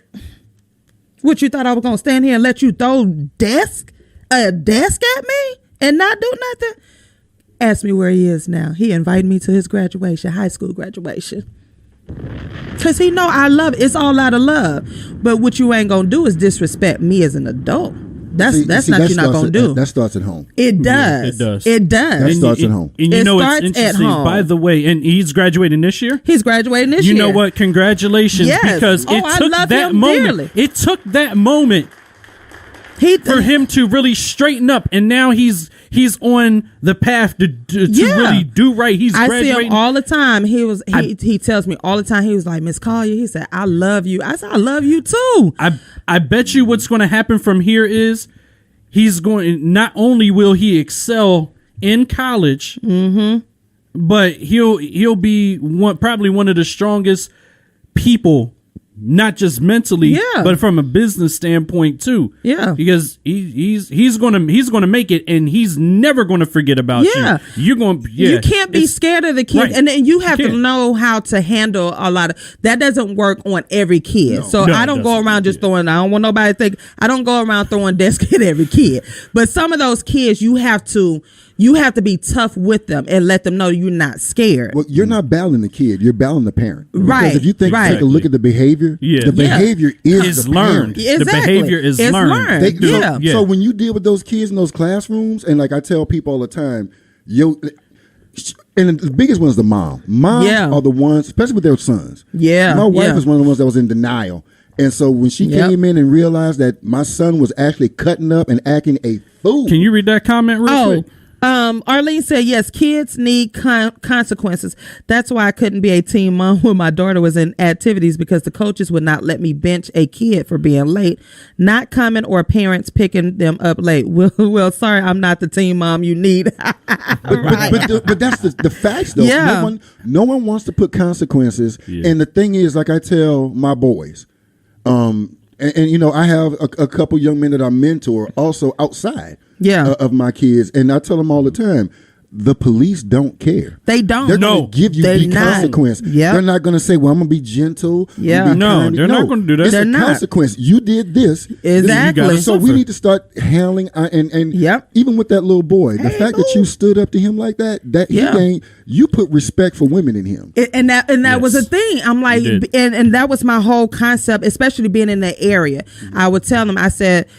Speaker 9: what, you thought I was going to stand here and let you throw a desk at me and not do nothing? Ask me where he is now. He invited me to his graduation, high school graduation. Because he know I love it. It's all out of love. But what you ain't going to do is disrespect me as an adult. That's not you're not gonna do.
Speaker 8: That starts at home.
Speaker 9: It does. It does.
Speaker 8: That starts at home.
Speaker 5: And you know what's interesting? By the way, and he's graduating this year.
Speaker 9: He's graduating this year.
Speaker 5: You know what? Congratulations, because it took that moment. Dearly. It took that moment for him to really straighten up, and now he's on the path to really do right. He's graduating.
Speaker 9: I see him all the time. He tells me all the time. He was like, Miss Collier, he said, I love you. I said, I love you too. I bet you what's going to happen from here is he's going, not only will he excel in college, but he'll be probably one of the strongest people, not just mentally, but from a business standpoint too. Yeah, because he's gonna make it, and he's never gonna forget about you. You're going. You can't be scared of the kids, and then you have to know how to handle a lot of that. Doesn't work on every kid. So I don't go around just throwing. I don't want nobody to think I don't go around throwing desk at every kid. But some of those kids, you have to be tough with them and let them know you're not scared.
Speaker 8: Well, you're not battling the kid. You're battling the parent.
Speaker 9: Right.
Speaker 8: Because if you take a look at the behavior, the behavior is
Speaker 5: learned.
Speaker 9: Exactly.
Speaker 5: The behavior is learned.
Speaker 8: So when you deal with those kids in those classrooms, and like I tell people all the time, and the biggest one is the mom. Moms are the ones, especially with their sons. Yeah. My wife was one of the ones that was in denial. And so when she came in and realized that my son was actually cutting up and acting a fool.
Speaker 5: Can you read that comment real quick?
Speaker 9: Arlene said, yes, kids need consequences. That's why I couldn't be a teen mom when my daughter was in activities, because the coaches would not let me bench a kid for being late, not coming, or parents picking them up late. Well, sorry, I'm not the teen mom you need.
Speaker 8: but that's the facts, though. Yeah. No one wants to put consequences. Yeah. And the thing is, like I tell my boys, and you know, I have a couple young men that I mentor also outside of my kids. And I tell them all the time, the police don't care.
Speaker 9: They don't.
Speaker 8: They're going to give you the consequence.
Speaker 9: Yep.
Speaker 8: They're not going to say, well, I'm going to be gentle.
Speaker 9: Yeah.
Speaker 5: No, they're not going to do that.
Speaker 8: It's
Speaker 9: They're
Speaker 8: a
Speaker 9: not.
Speaker 8: consequence. You did this.
Speaker 9: Exactly.
Speaker 8: So we need to start handling and
Speaker 9: Yep.
Speaker 8: even with that little boy, the fact that you stood up to him like that you put respect for women in him.
Speaker 9: And that was a thing. I'm like, and that was my whole concept, especially being in that area. I would tell them, I said,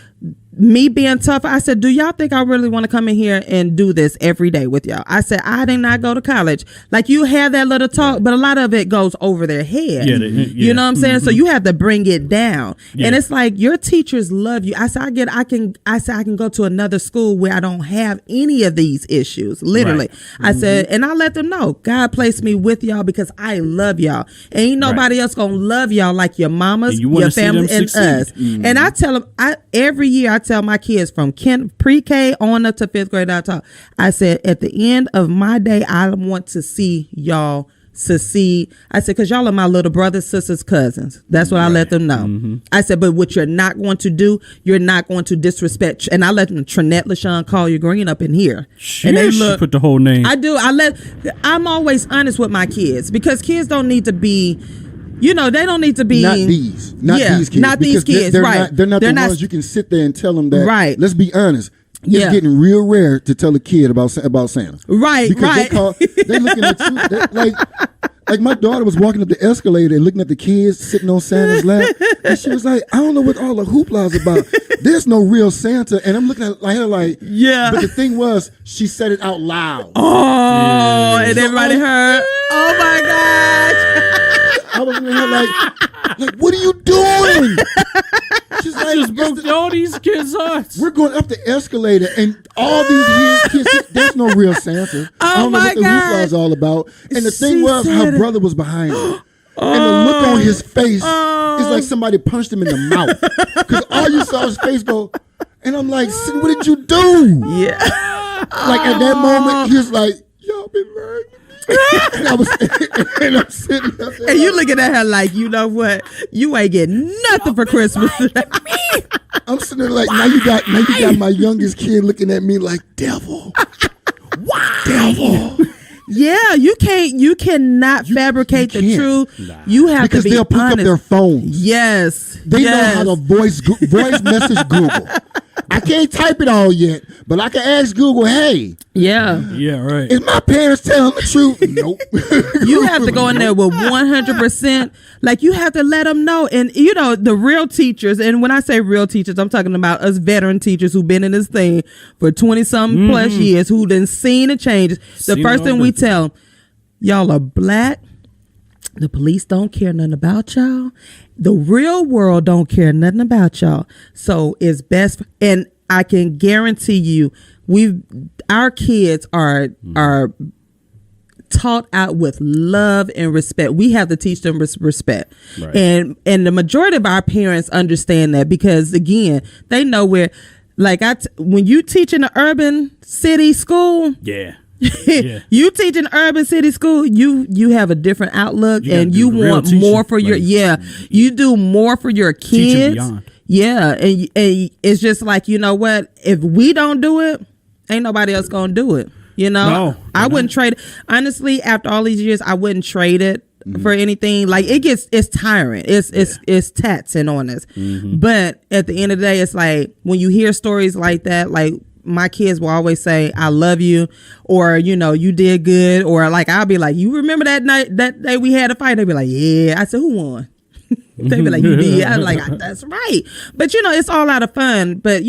Speaker 9: me being tough, I said, do y'all think I really want to come in here and do this every day with y'all? I said, I did not go to college. Like, you have that little talk, but a lot of it goes over their head. You know what I'm saying? So you have to bring it down. And it's like, your teachers love you. I said, I can go to another school where I don't have any of these issues. Literally. I said, and I let them know, God placed me with y'all because I love y'all. Ain't nobody else gonna love y'all like your mamas, your family, and us. And I tell them, every year I tell my kids from pre-K on up to 5th grade, I said, at the end of my day, I want to see y'all succeed. I said, because y'all are my little brothers, sisters, cousins. That's what I let them know. I said, but what you're not going to do, you're not going to disrespect. And I let them, Trinette LaShawn Collier Green up in here.
Speaker 5: And they put the whole name.
Speaker 9: I do. I'm always honest with my kids because kids don't need to be, they don't need to be.
Speaker 8: Not these kids.
Speaker 9: Not these kids, right.
Speaker 8: They're not the ones you can sit there and tell them that.
Speaker 9: Right.
Speaker 8: Let's be honest. It's getting real rare to tell a kid about Santa.
Speaker 9: Right,
Speaker 8: because they're looking at you. Like my daughter was walking up the escalator and looking at the kids sitting on Santa's lap. And she was like, I don't know what all the hoopla is about. There's no real Santa. And I'm looking at her like, yeah. But the thing was, she said it out loud.
Speaker 9: Oh, and everybody heard. Oh my gosh.
Speaker 8: I was looking at her like, what are you doing? She's like,
Speaker 5: just broke all these kids' hearts.
Speaker 8: We're going up the escalator, and all these kids, there's no real Santa. I don't know what the hoopla is all about. And the thing was, her brother was behind her. And the look on his face is like somebody punched him in the mouth. Because all you saw his face go, and I'm like, what did you do?
Speaker 9: Yeah.
Speaker 8: Like at that moment, he was like, y'all been lying to me. and I'm sitting there.
Speaker 9: And you looking at her like, you know what? You ain't getting nothing for Christmas.
Speaker 8: I'm sitting there like, now you got my youngest kid looking at me like, devil.
Speaker 9: Why?
Speaker 8: Devil.
Speaker 9: Yeah, you cannot fabricate the truth. Nah. You have
Speaker 8: because
Speaker 9: to be
Speaker 8: they'll pick
Speaker 9: honest.
Speaker 8: up their phones.
Speaker 9: Yes.
Speaker 8: They know how to voice message Google. I can't type it all yet, but I can ask Google, hey.
Speaker 9: Yeah.
Speaker 5: Yeah, right.
Speaker 8: Is my parents telling the truth? Nope.
Speaker 9: You have to go in there with 100%. Like, you have to let them know. And, the real teachers, and when I say real teachers, I'm talking about us veteran teachers who've been in this thing for 20-something plus years, who done seen the changes. The first thing we tell them, y'all are black. The police don't care nothing about y'all. The real world don't care nothing about y'all. So it's best, and I can guarantee you, our kids are taught out with love and respect. We have to teach them respect, right. and the majority of our parents understand that because again, they know where. Like when you teach in an urban city school,
Speaker 5: yeah.
Speaker 9: You teach in urban city school, you have a different outlook and you want more for your you do more for your kids. Yeah, and it's just like, you know what, if we don't do it, ain't nobody else gonna do it. No, I wouldn't trade it. Honestly, after all these years, I wouldn't trade it for anything. Like it's tiring. It's taxing on us. But at the end of the day, it's like when you hear stories like that, like my kids will always say, I love you, or, you did good. Or like, I'll be like, you remember that day we had a fight? They'll be like, yeah. I said, who won? They be like, you did. I'm like, that's right. But it's all out of fun. But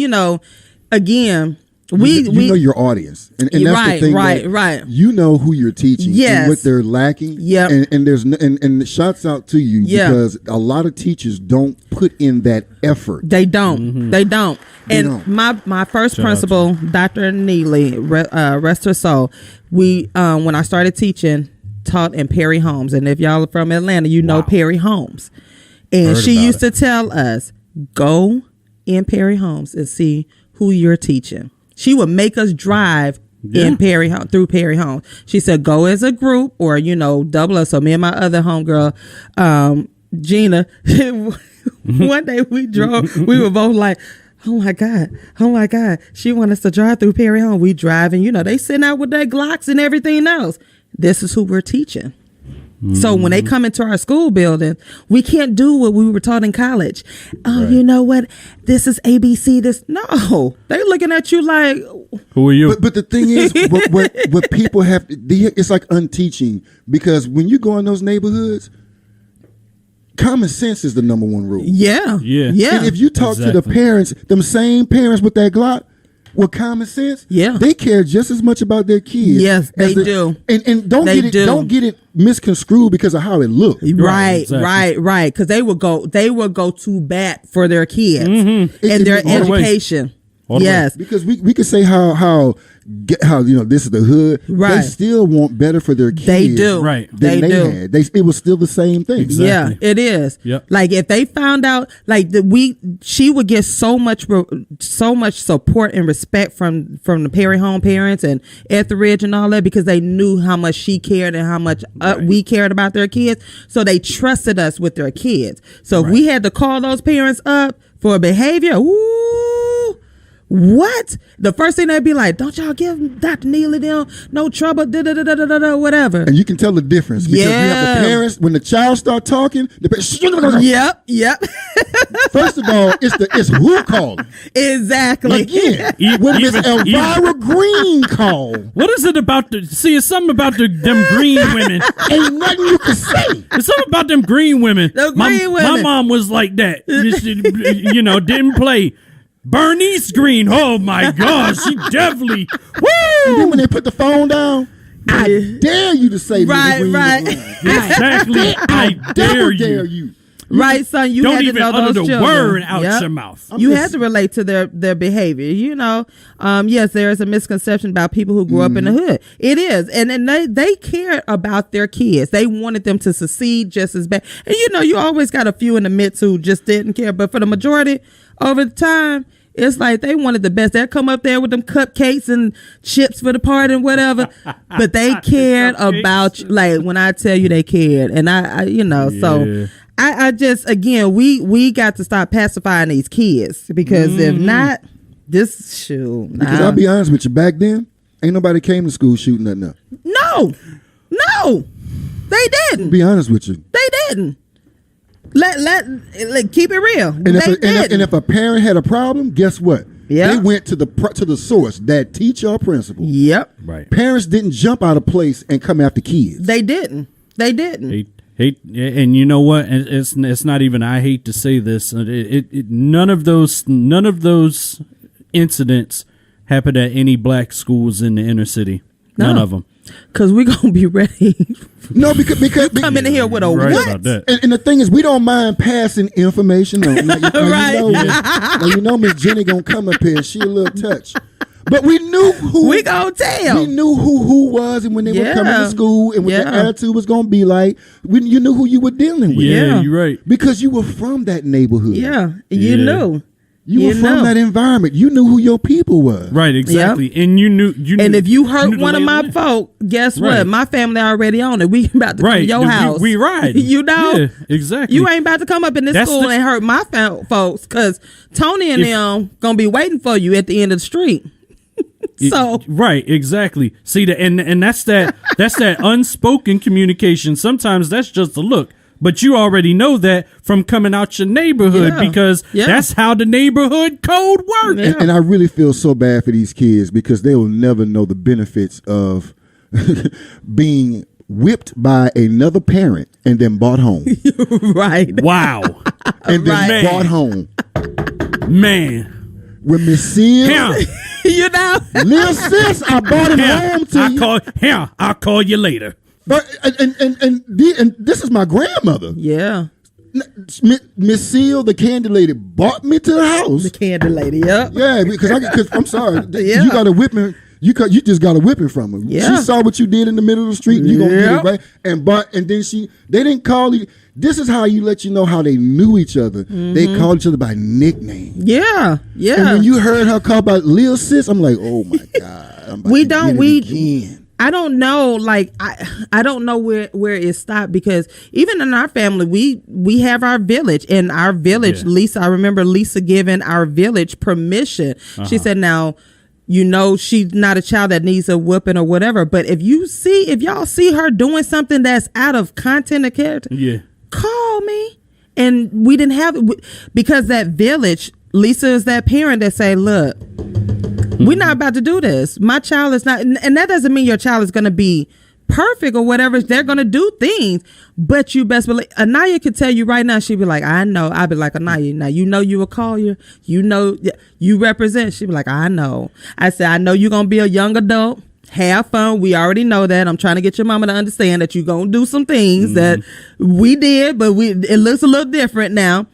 Speaker 9: again, we
Speaker 8: know your audience, and that's the thing.
Speaker 9: Right.
Speaker 8: You know who you're teaching, and what they're lacking.
Speaker 9: Yeah,
Speaker 8: and there's and shouts out to you because a lot of teachers don't put in that effort.
Speaker 9: They don't. They don't. And my first principal, Dr. Neely, rest her soul. We when I started teaching, taught in Perry Homes, and if y'all are from Atlanta, you know Perry Homes, and she used to tell us, go in Perry Homes and see who you're teaching. She would make us drive in through Perry Homes. She said, go as a group or, double us. So me and my other homegirl, Gina, one day we drove, we were both like, Oh my God. She want us to drive through Perry home. We driving, they sitting out with their Glocks and everything else. This is who we're teaching. So when they come into our school building, we can't do what we were taught in college. Oh, right. You know what? This is ABC. No, they're looking at you like,
Speaker 5: who are you?
Speaker 8: But the thing is, what people have, it's like unteaching, because when you go in those neighborhoods, common sense is the number one rule.
Speaker 9: Yeah.
Speaker 8: And if you talk to the parents, them same parents with that Glock, with common sense, they care just as much about their kids.
Speaker 9: Yes, they do.
Speaker 8: And don't get it misconstrued because of how it looks.
Speaker 9: Right. Because they will go to bat for their kids and their education. Yes,
Speaker 8: because we could say how this is the hood. Right. They still want better for their kids.
Speaker 9: They do. Right.
Speaker 8: Than they had. It was still the same thing.
Speaker 5: Exactly.
Speaker 9: Yeah, it is.
Speaker 5: Yep.
Speaker 9: Like if they found out, she would get so much support and respect from the Perry home parents and Etheridge and all that, because they knew how much she cared and how much we cared about their kids. So they trusted us with their kids. So if we had to call those parents up for behavior, what? The first thing they'd be like, don't y'all give Dr. Neely them no trouble, whatever.
Speaker 8: And you can tell the difference because we have the parents, when the child start talking, the parents,
Speaker 9: Yep.
Speaker 8: First of all, it's who called.
Speaker 9: Exactly.
Speaker 8: Again, when Miss Elvira Green called.
Speaker 5: What is it about it's something about them green women.
Speaker 8: Ain't nothing you can say.
Speaker 5: There's something about them green women.
Speaker 9: The green women.
Speaker 5: My mom was like that. Didn't play. Bernice Green, oh my gosh, she definitely, woo!
Speaker 8: And then when they put the phone down, I dare you to say
Speaker 9: right.
Speaker 5: Exactly, I dare you.
Speaker 9: Right, son, you
Speaker 5: don't
Speaker 9: had
Speaker 5: even
Speaker 9: to know
Speaker 5: utter
Speaker 9: those
Speaker 5: the
Speaker 9: children.
Speaker 5: word out your mouth.
Speaker 9: You had to relate to their behavior. Yes, there is a misconception about people who grew up in the hood. It is, and they cared about their kids. They wanted them to succeed just as bad. And you always got a few in the midst who just didn't care, but for the majority, over the time, it's like they wanted the best. They'd come up there with them cupcakes and chips for the party and whatever, but they cared about you. Like when I tell you they cared, and so I just, again, we got to stop pacifying these kids, because if not,
Speaker 8: Because I'll be honest with you, back then, ain't nobody came to school shooting nothing up.
Speaker 9: No, they didn't.
Speaker 8: I'll be honest with you,
Speaker 9: they didn't. Let keep it real.
Speaker 8: And if a parent had a problem, guess what? They went to the source, that teacher or principal.
Speaker 9: Yep.
Speaker 5: Right.
Speaker 8: Parents didn't jump out of place and come after kids.
Speaker 9: They didn't.
Speaker 5: Hate, and you know what? It's not even. I hate to say this. None of those incidents happened at any black schools in the inner city. None of them.
Speaker 9: Because we're going to be ready.
Speaker 8: No, because you
Speaker 9: come in here with a
Speaker 5: right
Speaker 9: what?
Speaker 5: About that.
Speaker 8: And the thing is, we don't mind passing information on. Now, you know Miss Jenny going to come up here. She a little touch. But we knew who.
Speaker 9: We going to tell.
Speaker 8: We knew who was, and when they were coming to school and what their attitude was going to be like. You knew who you were dealing with.
Speaker 5: Yeah, you're right.
Speaker 8: Because you were from that neighborhood.
Speaker 9: Yeah, you knew.
Speaker 8: You were from that environment. You knew who your people were.
Speaker 5: Right, exactly. Yep. And you knew.
Speaker 9: And if you hurt one of my folk, guess what? My family already on it. We about to come to your house.
Speaker 5: We ride.
Speaker 9: Yeah,
Speaker 5: exactly.
Speaker 9: You ain't about to come up in this school and hurt my folks, because Tony and them going to be waiting for you at the end of the street. So
Speaker 5: right, exactly. See, and that's that unspoken communication. Sometimes that's just a look. But you already know that from coming out your neighborhood, because that's how the neighborhood code works.
Speaker 8: Yeah. And I really feel so bad for these kids, because they will never know the benefits of being whipped by another parent and then brought home.
Speaker 9: Right.
Speaker 5: Wow.
Speaker 8: And then brought home.
Speaker 5: Man.
Speaker 8: With Miss Seal. Little sis, I brought him home to you.
Speaker 5: I'll call you later.
Speaker 8: But and this is my grandmother.
Speaker 9: Yeah.
Speaker 8: Miss Seal, the candy lady, brought me to the house.
Speaker 9: The candy lady, yep.
Speaker 8: Yeah, because I'm sorry, you got a whipping. You just got a whipping from her.
Speaker 9: Yeah.
Speaker 8: She saw what you did in the middle of the street. You gonna get it right. And then they didn't call you. This is how you let you know how they knew each other. Mm-hmm. They called each other by nickname.
Speaker 9: Yeah.
Speaker 8: And when you heard her call by Lil Sis, I'm like, oh my God.
Speaker 9: I don't know, like I don't know where it stopped, because even in our family we have our village, and our village, Lisa, I remember Lisa giving our village permission. She said, now, you know, she's not a child that needs a whooping or whatever, but if y'all see her doing something that's out of content or character, call me. And we didn't have it because that village, Lisa is that parent that say, look, we're not about to do this. My child is not, and that doesn't mean your child is going to be perfect or whatever. They're going to do things, but you best believe. Anaya could tell you right now, she'd be like, I know. I'd be like, Anaya, now you know you a Collier. You know you represent. She'd be like, I know. I said, I know you're going to be a young adult. Have fun. We already know that. I'm trying to get your mama to understand that you're going to do some things that we did, but it looks a little different now.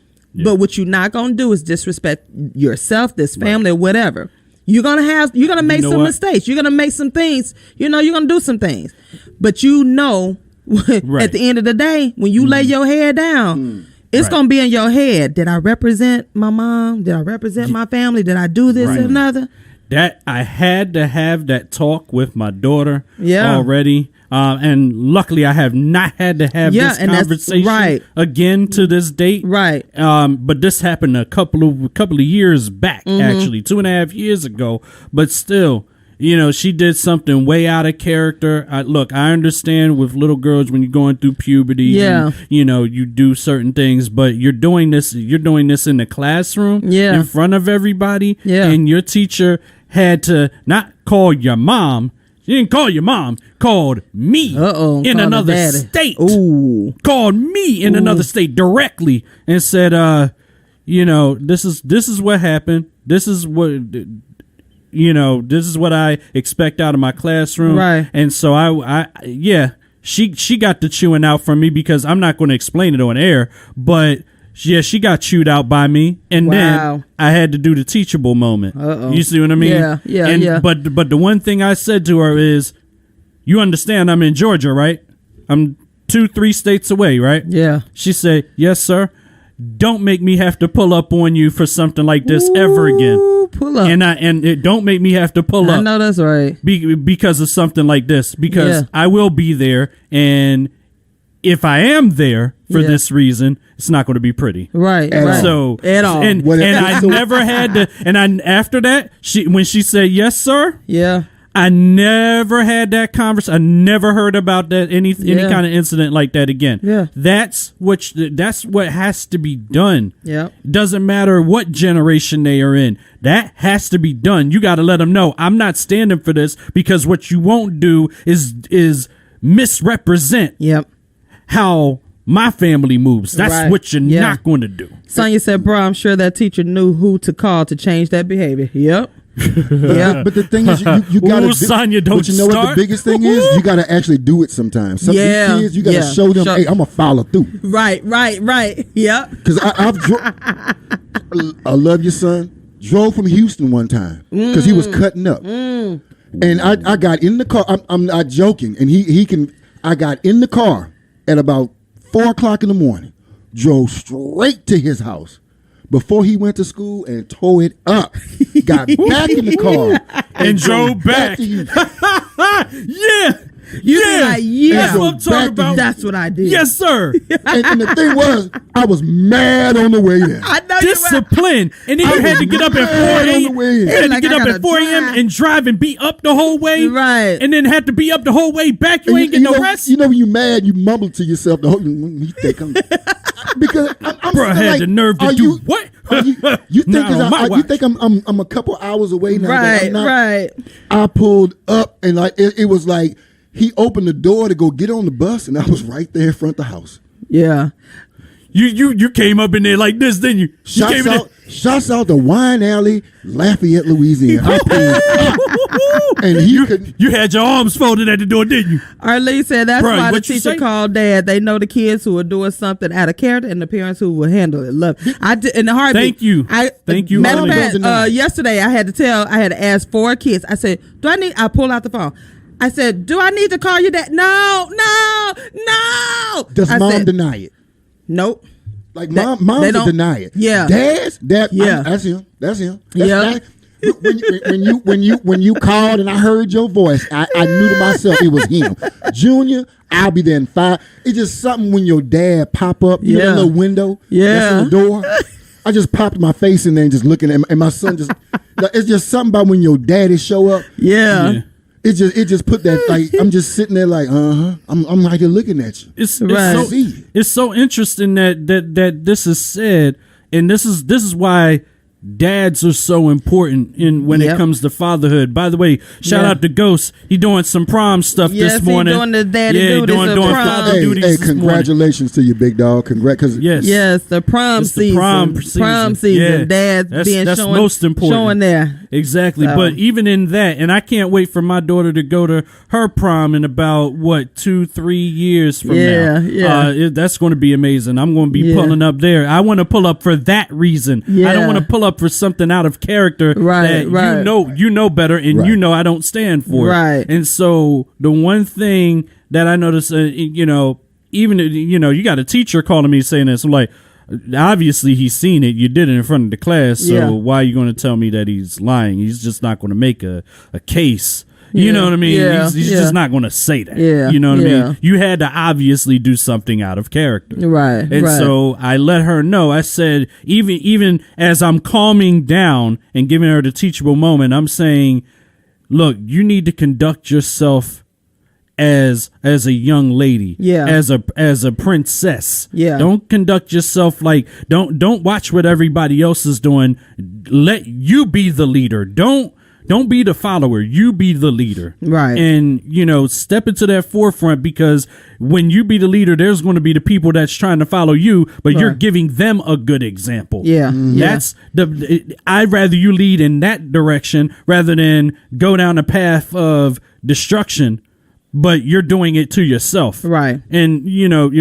Speaker 9: But what you're not going to do is disrespect yourself, this family, or whatever. You're going to make some mistakes. You're going to make some things, you're going to do some things. But at the end of the day, when you lay your head down, it's going to be in your head. Did I represent my mom? Did I represent my family? Did I do this and another?
Speaker 5: That I had to have that talk with my daughter already. And luckily I have not had to have this conversation again to this date. Right. But this happened a couple of years back, actually 2.5 years ago. But still, you know, she did something way out of character. Look, I understand with little girls when you're going through puberty, you know, you do certain things, but you're doing this in the classroom in front of everybody. And your teacher had to not call your mom. She didn't call your mom, called me in another state. Called me in another state directly and said, you know, this is what happened. This is what, you know, this is what I expect out of my classroom. Right. And so she got the chewing out from me, because I'm not going to explain it on air, but she got chewed out by me, and then I had to do the teachable moment. You see what I mean? Yeah. But the one thing I said to her is, you understand I'm in Georgia, right? I'm 2-3 states away, right? Yeah. She said, yes, sir. Don't make me have to pull up on you for something like this ever again. Pull up. And don't make me have to pull up. I know that's right. Because of something like this, because I will be there, and if I am there for this reason, it's not going to be pretty. Right. So at all. And I never had to. And after that, when she said yes, sir. Yeah. I never had that conversation. I never heard about that any kind of incident like that again. Yeah. That's what has to be done. Yeah. Doesn't matter what generation they are in. That has to be done. You got to let them know, I'm not standing for this, because what you won't do is misrepresent. Yep. How my family moves. That's what you're not going to do.
Speaker 9: Sonya said, bro, I'm sure that teacher knew who to call to change that behavior. Yep.
Speaker 8: But the thing is, you gotta
Speaker 5: Sonya,
Speaker 8: but you know what the biggest thing is? You gotta actually do it sometimes. Some kids, you gotta show them, hey, I'm gonna follow through.
Speaker 9: Right. Yep.
Speaker 8: Because I love your son. Drove from Houston one time because he was cutting up. And I got in the car. I'm not joking. And I got in the car at about 4:00 in the morning, drove straight to his house before he went to school and tore it up. Got back in the car
Speaker 5: and drove back.
Speaker 9: That's what I'm talking about. That's what I did.
Speaker 5: Yes, sir.
Speaker 8: and the thing was, I was mad on the way there.
Speaker 9: I know
Speaker 5: discipline. And then you had to get up at 4 a.m. You had to get up at 4 a.m. and drive and be up the whole way. Right. And then had to be up the whole way back. You ain't get no rest.
Speaker 8: You know when you mad, you mumble to yourself the whole you think I'm because I'm
Speaker 5: bro had like, the nerve to do what?
Speaker 8: You think I'm a couple hours away now?
Speaker 9: Right.
Speaker 8: I pulled up and like it was like he opened the door to go get on the bus, and I was right there in front of the house.
Speaker 9: Yeah.
Speaker 5: You came up in there like this, didn't you?
Speaker 8: Shouts out to Wine Alley, Lafayette, Louisiana. And
Speaker 5: you had your arms folded at the door, didn't you?
Speaker 9: Arlene said that's why the teacher called dad. They know the kids who are doing something out of character and the parents who will handle it. Love. I did in the heartbeat.
Speaker 5: Thank you.
Speaker 9: Matter of fact, yesterday I had to ask 4 kids. I said, I pulled out the phone. I said, do I need to call your dad? No.
Speaker 8: Does mom deny it?
Speaker 9: Nope.
Speaker 8: Like moms deny it.
Speaker 9: Yeah.
Speaker 8: That's him. when you called and I heard your voice, I knew to myself it was him. Junior, I'll be there in 5. It's just something when your dad pop up, you know, that little window that's in the door. I just popped my face in there and just looking at and my son just. It's just something about when your daddy show up.
Speaker 9: Yeah.
Speaker 8: It just put that, like, I'm just sitting there like, I'm right here looking at you.
Speaker 5: It's so interesting that this is said, and this is why dads are so important when it comes to fatherhood. By the way, shout out to Ghost. He doing some prom stuff this morning.
Speaker 9: Doing the daddy duties
Speaker 5: doing
Speaker 9: prom.
Speaker 5: duties this
Speaker 8: congratulations to you, big dog.
Speaker 9: Yes, the prom season. Prom season.
Speaker 5: Yeah.
Speaker 9: Dads
Speaker 5: that's
Speaker 9: showing,
Speaker 5: most important.
Speaker 9: Showing there.
Speaker 5: Exactly.
Speaker 9: So.
Speaker 5: But even in that, and I can't wait for my daughter to go to her prom in about 2-3 years from now.
Speaker 9: Yeah.
Speaker 5: That's going to be amazing. I'm going to be pulling up there. I want to pull up for that reason. I don't want to pull up for something out of character that you know better and you know I don't stand for.
Speaker 9: Right.
Speaker 5: And so the one thing that I noticed, even you got a teacher calling me saying this. I'm like, obviously he's seen it. You did it in front of the class. So why are you going to tell me that he's lying? He's just not going to make a case. You know what I mean? He's just not going to say that. You know what I mean? You had to obviously do something out of character.
Speaker 9: Right.
Speaker 5: And so I let her know. I said, even as I'm calming down and giving her the teachable moment, I'm saying, look, you need to conduct yourself as a young lady, as a princess. Don't conduct yourself like don't watch what everybody else is doing. Let you be the leader. Don't be the follower. You be the leader.
Speaker 9: Right. And,
Speaker 5: step into that forefront, because when you be the leader, there's going to be the people that's trying to follow you, but you're giving them a good example.
Speaker 9: Yeah.
Speaker 5: That's I'd rather you lead in that direction rather than go down a path of destruction, but you're doing it to yourself.
Speaker 9: Right.
Speaker 5: And,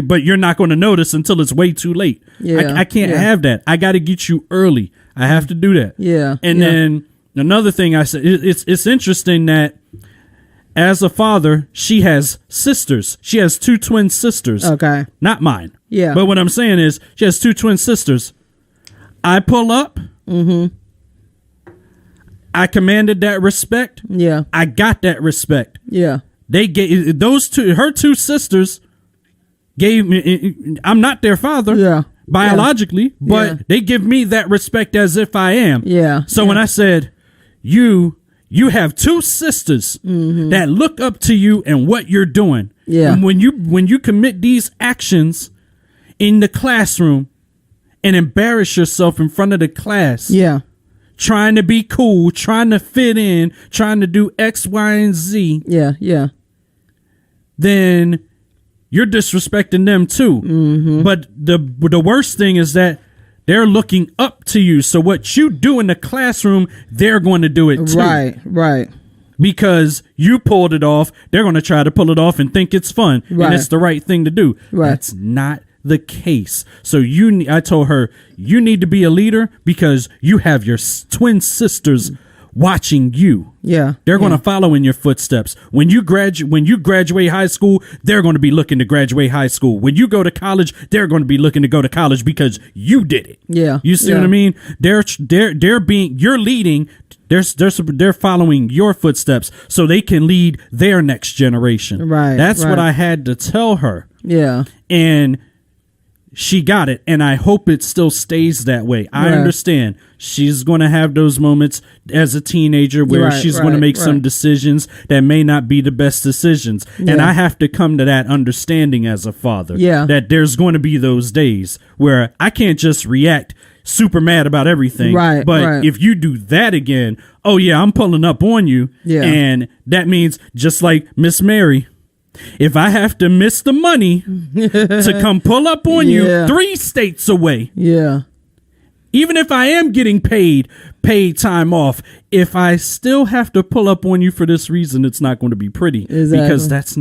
Speaker 5: but you're not going to notice until it's way too late.
Speaker 9: Yeah.
Speaker 5: I can't have that. I got to get you early. I have to do that.
Speaker 9: Yeah.
Speaker 5: And then another thing I said, it's interesting that as a father, she has sisters. She has 2 twin sisters.
Speaker 9: Okay.
Speaker 5: Not mine.
Speaker 9: Yeah.
Speaker 5: But what I'm saying is she has 2 twin sisters. I pull up. Mm-hmm. I commanded that respect.
Speaker 9: Yeah.
Speaker 5: I got that respect.
Speaker 9: Yeah.
Speaker 5: They gave her 2 sisters gave me, I'm not their father biologically, but they give me that respect as if I am.
Speaker 9: Yeah.
Speaker 5: So when I said, you have 2 sisters that look up to you and what you're doing.
Speaker 9: Yeah.
Speaker 5: And when you commit these actions in the classroom and embarrass yourself in front of the class.
Speaker 9: Yeah.
Speaker 5: Trying to be cool, trying to fit in, trying to do X, Y, and Z.
Speaker 9: Yeah. Yeah.
Speaker 5: Then you're disrespecting them too. Mm-hmm. But the worst thing is that they're looking up to you. So what you do in the classroom, they're going to do it too.
Speaker 9: Right.
Speaker 5: Because you pulled it off, they're going to try to pull it off and think it's fun.
Speaker 9: Right.
Speaker 5: And it's the right thing to do.
Speaker 9: Right.
Speaker 5: That's not the case. So I told her, you need to be a leader because you have your twin sisters watching you.
Speaker 9: Yeah.
Speaker 5: They're going to follow in your footsteps. When you graduate high school, they're going to be looking to graduate high school. When you go to college, they're going to be looking to go to college because you did it.
Speaker 9: Yeah.
Speaker 5: You see what I mean? You're leading. They're following your footsteps so they can lead their next generation.
Speaker 9: Right.
Speaker 5: That's what I had to tell her.
Speaker 9: Yeah.
Speaker 5: And she got it, and I hope it still stays that way. I understand she's going to have those moments as a teenager where she's going to make some decisions that may not be the best decisions. Yeah. And I have to come to that understanding as a father.
Speaker 9: Yeah.
Speaker 5: That there's going to be those days where I can't just react super mad about everything.
Speaker 9: Right.
Speaker 5: But if you do that again, oh yeah, I'm pulling up on you.
Speaker 9: Yeah.
Speaker 5: And that means just like Miss Mary, if I have to miss the money to come pull up on you 3 states away.
Speaker 9: Yeah.
Speaker 5: Even if I am getting paid time off, if I still have to pull up on you for this reason, it's not going to be pretty.
Speaker 9: Exactly.
Speaker 5: Because that's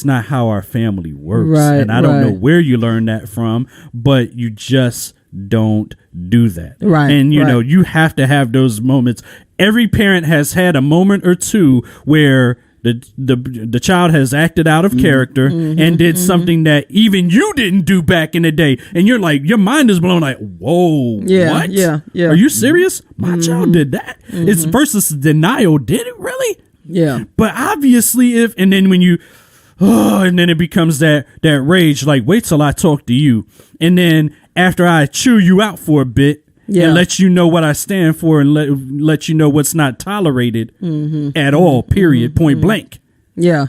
Speaker 5: not how our family works.
Speaker 9: Right,
Speaker 5: and I don't know where you learned that from, but you just don't do that.
Speaker 9: Right.
Speaker 5: And you have to have those moments. Every parent has had a moment or two where the child has acted out of character and did something that even you didn't do back in the day, and you're like, your mind is blown, like, whoa, what?
Speaker 9: Yeah.
Speaker 5: Are you serious? My child did that? It's versus denial. Did it really?
Speaker 9: Yeah.
Speaker 5: But obviously, and then when you, and then it becomes that rage, like, wait till I talk to you, and then after I chew you out for a bit. And let you know what I stand for, and let you know what's not tolerated at all, period, point blank.
Speaker 9: Yeah.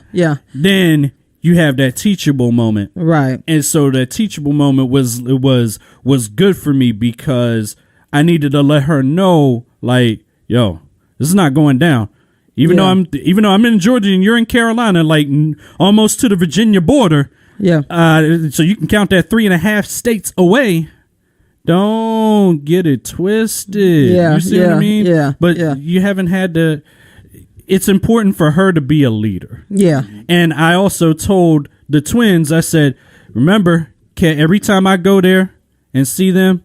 Speaker 5: Then you have that teachable moment.
Speaker 9: Right.
Speaker 5: And so that teachable moment was good for me, because I needed to let her know, like, yo, this is not going down. Even though I'm in Georgia and you're in Carolina, like almost to the Virginia border.
Speaker 9: Yeah.
Speaker 5: So you can count that 3.5 states away. Don't get it twisted.
Speaker 9: Yeah,
Speaker 5: you see what I mean?
Speaker 9: Yeah.
Speaker 5: But you haven't had to. It's important for her to be a leader.
Speaker 9: Yeah.
Speaker 5: And I also told the twins, I said, remember, every time I go there and see them,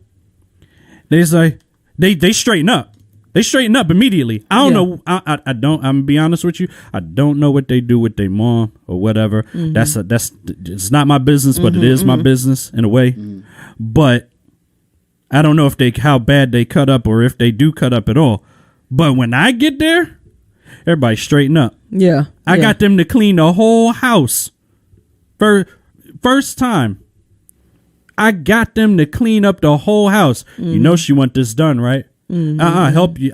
Speaker 5: they straighten up. They straighten up immediately. I don't know. I don't. I'm gonna be honest with you. I don't know what they do with their mom or whatever. That's it's not my business, but it is my business in a way. But I don't know how bad they cut up, or if they do cut up at all. But when I get there, everybody straighten up.
Speaker 9: Yeah.
Speaker 5: I got them to clean the whole house. First time. I got them to clean up the whole house. You know she want this done, right? Help you.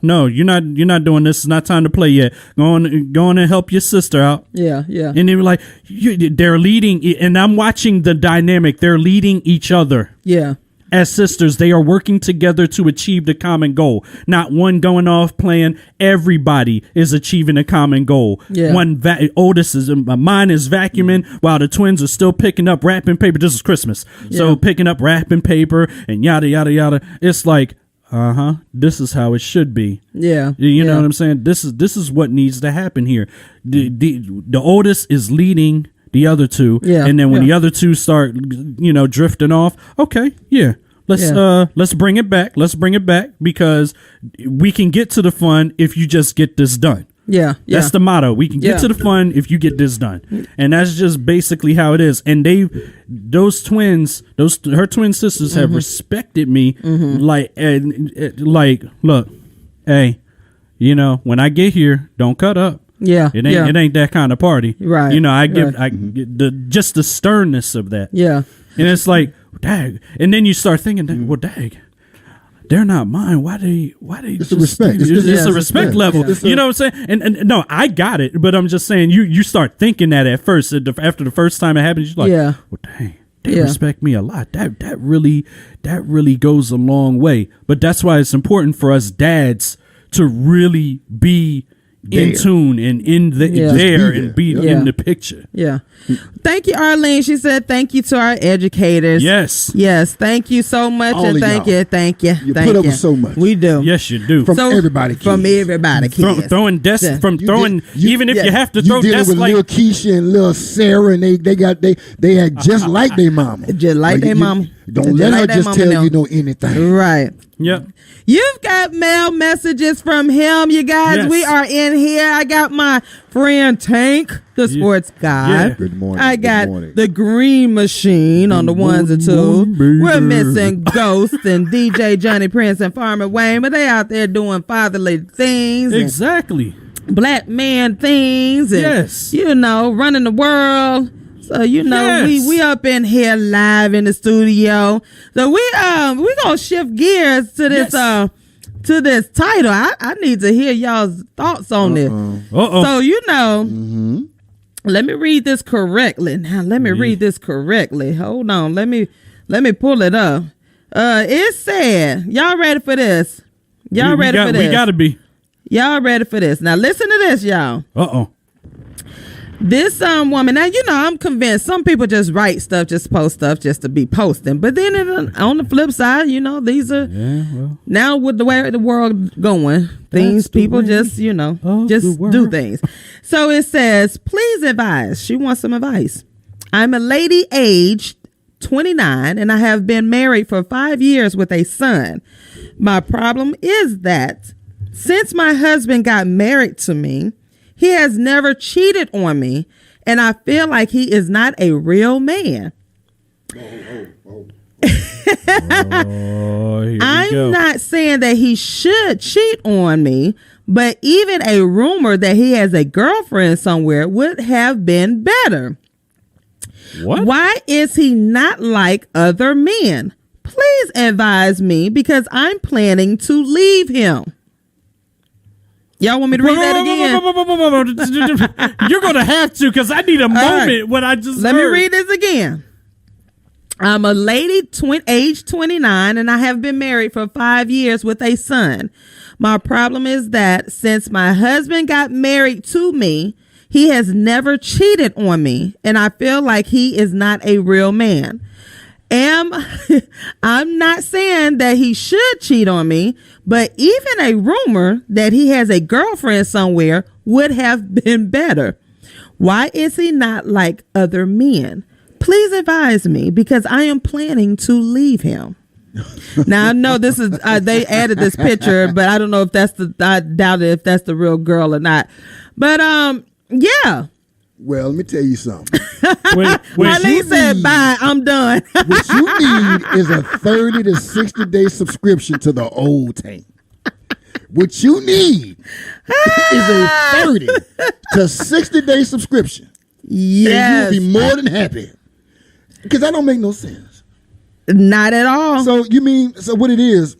Speaker 5: No, you're not doing this. It's not time to play yet. Go on and help your sister out.
Speaker 9: Yeah.
Speaker 5: And they were like, they're leading, and I'm watching the dynamic. They're leading each other.
Speaker 9: Yeah.
Speaker 5: As sisters, they are working together to achieve the common goal. Not one going off playing. Everybody is achieving a common goal.
Speaker 9: Yeah.
Speaker 5: Mine is vacuuming while the twins are still picking up wrapping paper. This is Christmas. So picking up wrapping paper and yada, yada, yada. It's like, this is how it should be.
Speaker 9: Yeah.
Speaker 5: You know what I'm saying? This is what needs to happen here. The oldest is leading the other two, and then when the other two start, drifting off, let's bring it back. Let's bring it back, because we can get to the fun if you just get this done.
Speaker 9: Yeah.
Speaker 5: That's the motto. We can get to the fun if you get this done, and that's just basically how it is. And her twin sisters have respected me, like, look, hey, when I get here, don't cut up.
Speaker 9: Yeah,
Speaker 5: it ain't that kind of party,
Speaker 9: right?
Speaker 5: I get just the sternness of that.
Speaker 9: Yeah,
Speaker 5: and it's like, dag, and then you start thinking, well, dag, they're not mine. Why they?
Speaker 8: It's a respect.
Speaker 5: It's a respect level. You know what I'm saying? And no, I got it, but I'm just saying, you start thinking that at first. After the first time it happens, you're like, well, dang, they respect me a lot. That really goes a long way. But that's why it's important for us dads to really be in tune and there and be in the picture.
Speaker 9: Yeah. Thank you, Arlene. She said thank you to our educators. Yes. Thank you so much.
Speaker 8: All
Speaker 9: and thank you.
Speaker 8: You put up with so much.
Speaker 9: We do.
Speaker 5: Yes, you do.
Speaker 8: From everybody. Kids.
Speaker 5: Throwing desks. Even if you have to throw desks,
Speaker 8: with
Speaker 5: like
Speaker 8: little Keisha and little Sarah, and they had just like their mama.
Speaker 9: Just like their mama.
Speaker 8: Don't let her just tell you anything.
Speaker 9: Right.
Speaker 5: Yep.
Speaker 9: You've got mail messages from him, you guys.
Speaker 5: Yes.
Speaker 9: We are in here. I got my friend Tank, the sports guy.
Speaker 8: Yeah. Good morning.
Speaker 9: I got the Green Machine on the ones and twos. We're missing Ghost and DJ Johnny Prince and Farmer Wayne, but they out there doing fatherly things.
Speaker 5: Exactly.
Speaker 9: Black man things. And, running the world. So we up in here live in the studio. So we gonna shift gears to this title. I need to hear y'all's thoughts on this. So let me read this correctly. Hold on. Let me pull it up. It said, y'all ready for this? Y'all ready for this?
Speaker 5: We gotta be.
Speaker 9: Y'all ready for this? Now listen to this, y'all. This woman, now I'm convinced some people just write stuff, just post stuff just to be posting. But then on the flip side, these are now with the way the world going, people just do things. So it says, please advise. She wants some advice. I'm a lady aged 29 and I have been married for 5 years with a son. My problem is that since my husband got married to me, He has never cheated on me, and I feel like he is not a real man. I'm not saying that he should cheat on me, but even a rumor that he has a girlfriend somewhere would have been better.
Speaker 5: What?
Speaker 9: Why is he not like other men? Please advise me because I'm planning to leave him. Y'all want me to read that again?
Speaker 5: You're going to have to because I need a moment when I just
Speaker 9: Let me read this again. I'm a lady, age 29, and I have been married for 5 years with a son. My problem is that since my husband got married to me, he has never cheated on me, and I feel like he is not a real man. I'm not saying that he should cheat on me, but even a rumor that he has a girlfriend somewhere would have been better. Why is he not like other men? Please advise me because I am planning to leave him. Now I know this is they added this picture, but I don't know if I doubt it if that's the real girl or not. But yeah.
Speaker 10: Well, let me tell you something.
Speaker 9: Marlene said, bye, I'm done.
Speaker 10: What you need is a 30 to 60 day subscription to the old tank. What you need is a 30 to 60 day subscription.
Speaker 9: Yes.
Speaker 10: And you'll be more than happy. Because that don't make no sense.
Speaker 9: Not at all.
Speaker 10: So what it is?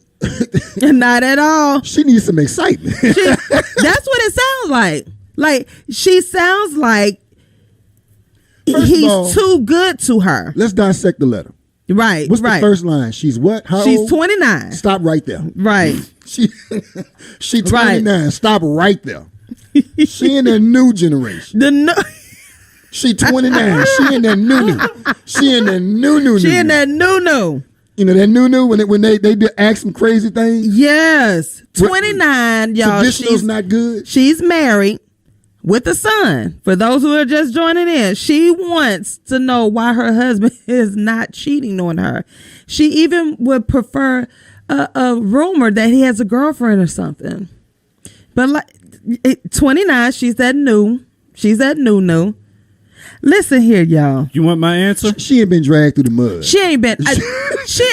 Speaker 9: Not at all.
Speaker 10: She needs some excitement.
Speaker 9: That's what it sounds like. Like she sounds like he's too good to her.
Speaker 10: Let's dissect the letter.
Speaker 9: Right.
Speaker 10: What's the first line? She's what? How
Speaker 9: She's
Speaker 10: old?
Speaker 9: 29.
Speaker 10: Stop right there.
Speaker 9: Right.
Speaker 10: She 29. Right. Stop right there. She in that new generation. She 29. She in that new. She in that new.
Speaker 9: She in that new.
Speaker 10: You know that new when they ask some crazy things.
Speaker 9: Yes, 29, y'all.
Speaker 10: Traditional's not good.
Speaker 9: She's married with a son. For those who are just joining in, she wants to know why her husband is not cheating on her. She even would prefer a rumor that he has a girlfriend or something. But like 29, she's that new. She's that new. Listen here, y'all.
Speaker 5: You want my answer?
Speaker 10: She ain't been dragged through the mud.
Speaker 9: She ain't been.
Speaker 10: She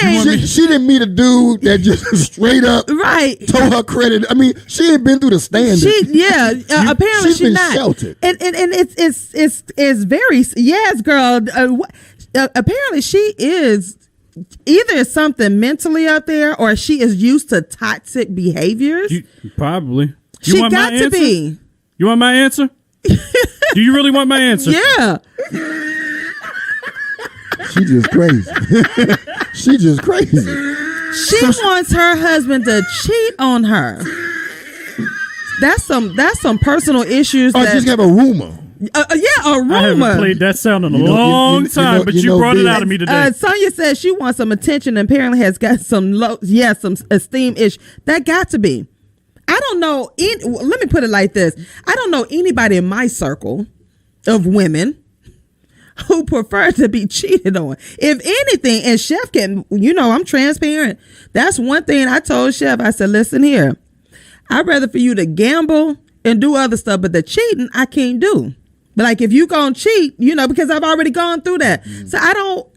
Speaker 10: didn't meet a dude that just straight up told her credit. I mean, she ain't been through the standard.
Speaker 9: Apparently she's not
Speaker 10: sheltered.
Speaker 9: And it's very girl. Apparently she is either something mentally up there or she is used to toxic behaviors.
Speaker 5: Probably.
Speaker 9: She got to be.
Speaker 5: You want my answer? Do you really want my answer?
Speaker 9: Yeah.
Speaker 10: She just crazy. She just crazy.
Speaker 9: She wants her husband to cheat on her. That's some personal issues.
Speaker 10: Or just have a rumor.
Speaker 9: A rumor.
Speaker 5: I haven't played that sound in a long time, but you brought it out of me today.
Speaker 9: Sonya says she wants some attention and apparently has got some esteem ish. That got to be. I don't know. Let me put it like this. I don't know anybody in my circle of women who prefer to be cheated on. If anything, and Chef I'm transparent. That's one thing I told Chef. I said, listen here, I'd rather for you to gamble and do other stuff, but the cheating I can't do. But like if you gonna cheat, because I've already gone through that. So I don't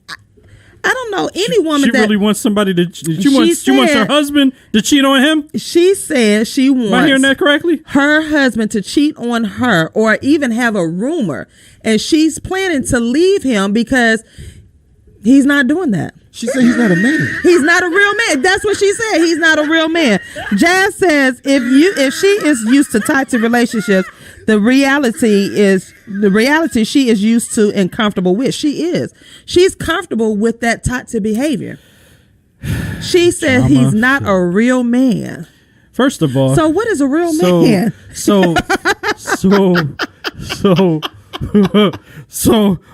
Speaker 9: know any woman
Speaker 5: she really wants somebody to. She wants her husband to cheat on him.
Speaker 9: She said she wants.
Speaker 5: Am I hearing that correctly?
Speaker 9: Her husband to cheat on her, or even have a rumor, and she's planning to leave him because he's not doing that.
Speaker 10: She said he's not a man.
Speaker 9: He's not a real man. That's what she said. He's not a real man. Jazz says if she is used to toxic relationships, the reality she is used to and comfortable with. She's comfortable with that toxic behavior. She said he's not a real man.
Speaker 5: First of all,
Speaker 9: so what is a real man?
Speaker 5: So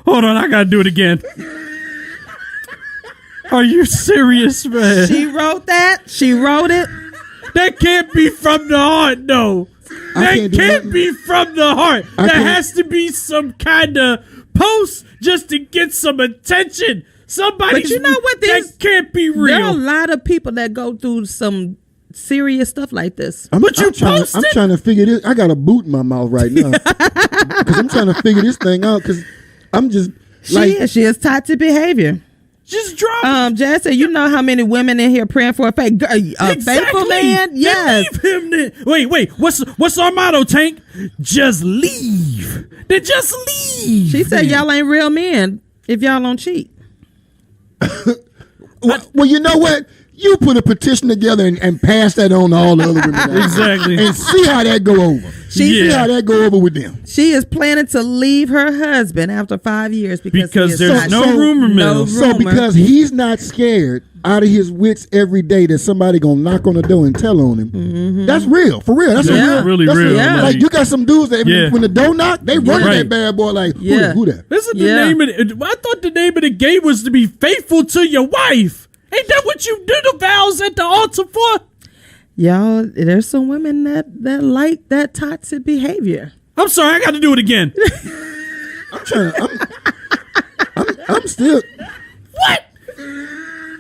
Speaker 5: hold on, I gotta do it again. Are you serious, man?
Speaker 9: She wrote that. She wrote it.
Speaker 5: That can't be from the heart, no. That can't be from the heart. There has to be some kind of post just to get some attention. Somebody.
Speaker 9: But you know what?
Speaker 5: That can't be real.
Speaker 9: There are a lot of people that go through some serious stuff like this.
Speaker 10: I'm trying to figure this. I got a boot in my mouth right now because I'm trying to figure this thing out. Because I'm just
Speaker 9: she is toxic behavior.
Speaker 5: Just drop.
Speaker 9: Jazz said, you know how many women in here praying for a faithful man? Yes.
Speaker 5: Leave him then. Wait. What's our motto, Tank? Just leave. Then just leave.
Speaker 9: She said, y'all ain't real men if y'all don't cheat.
Speaker 10: Well, you know what? You put a petition together and pass that on to all the other women.
Speaker 5: Exactly.
Speaker 10: And see how that go over. See how that go over with them.
Speaker 9: She is planning to leave her husband after 5 years because
Speaker 5: there's no rumor mill.
Speaker 10: So because he's not scared out of his wits every day that somebody gonna knock on the door and tell on him. Mm-hmm. That's real, for real. That's
Speaker 5: really real.
Speaker 9: Yeah.
Speaker 10: Like you got some dudes that when the door knock, they run to that bad boy like, who that?
Speaker 5: This is the name of it. I thought the name of the game was to be faithful to your wife. Ain't that what you do the vows at the altar for?
Speaker 9: Y'all, there's some women that like that toxic behavior.
Speaker 5: I'm sorry, I got to do it again.
Speaker 10: I'm still.
Speaker 5: What?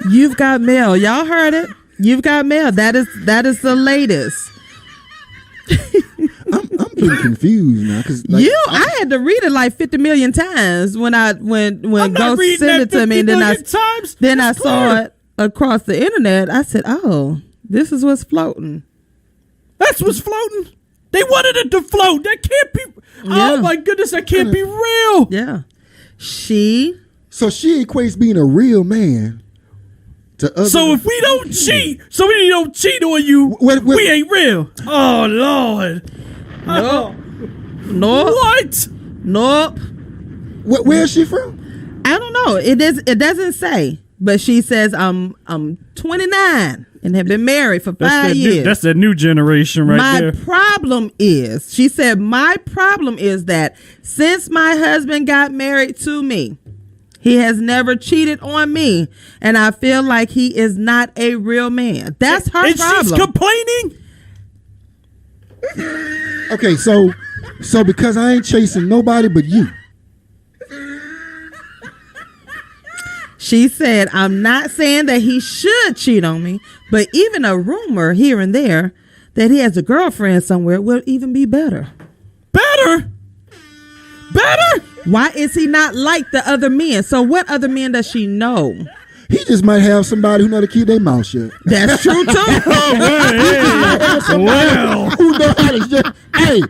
Speaker 9: You've got mail. Y'all heard it. You've got mail. That is the latest.
Speaker 10: I'm getting confused now because
Speaker 9: I had to read it like 50 million times when Ghost sent it to me, and then I saw it across the internet. I said, "Oh, this is what's floating."
Speaker 5: That's what's floating. They wanted it to float. That can't be. Yeah. Oh my goodness, that can't be real.
Speaker 9: Yeah,
Speaker 10: So she equates being a real man to other.
Speaker 5: So if we don't cheat, on you, we ain't real. Oh Lord.
Speaker 9: No.
Speaker 5: What?
Speaker 9: Nope.
Speaker 10: Where is she from?
Speaker 9: I don't know. It doesn't say, but she says I'm 29 and have been married for 5 years.
Speaker 5: That's that new generation right there.
Speaker 9: My problem is, she said, my problem is that since my husband got married to me, he has never cheated on me, and I feel like he is not a real man. That's her problem.
Speaker 5: And she's complaining?
Speaker 10: Okay, so because I ain't chasing nobody but you.
Speaker 9: She said, I'm not saying that he should cheat on me, but even a rumor here and there that he has a girlfriend somewhere will even be better.
Speaker 5: Better?
Speaker 9: Why is he not like the other men? So what other men does she know?
Speaker 10: He just might have somebody who know to keep their mouth shut.
Speaker 9: That's true too.
Speaker 5: Well,
Speaker 10: who know how to just hey,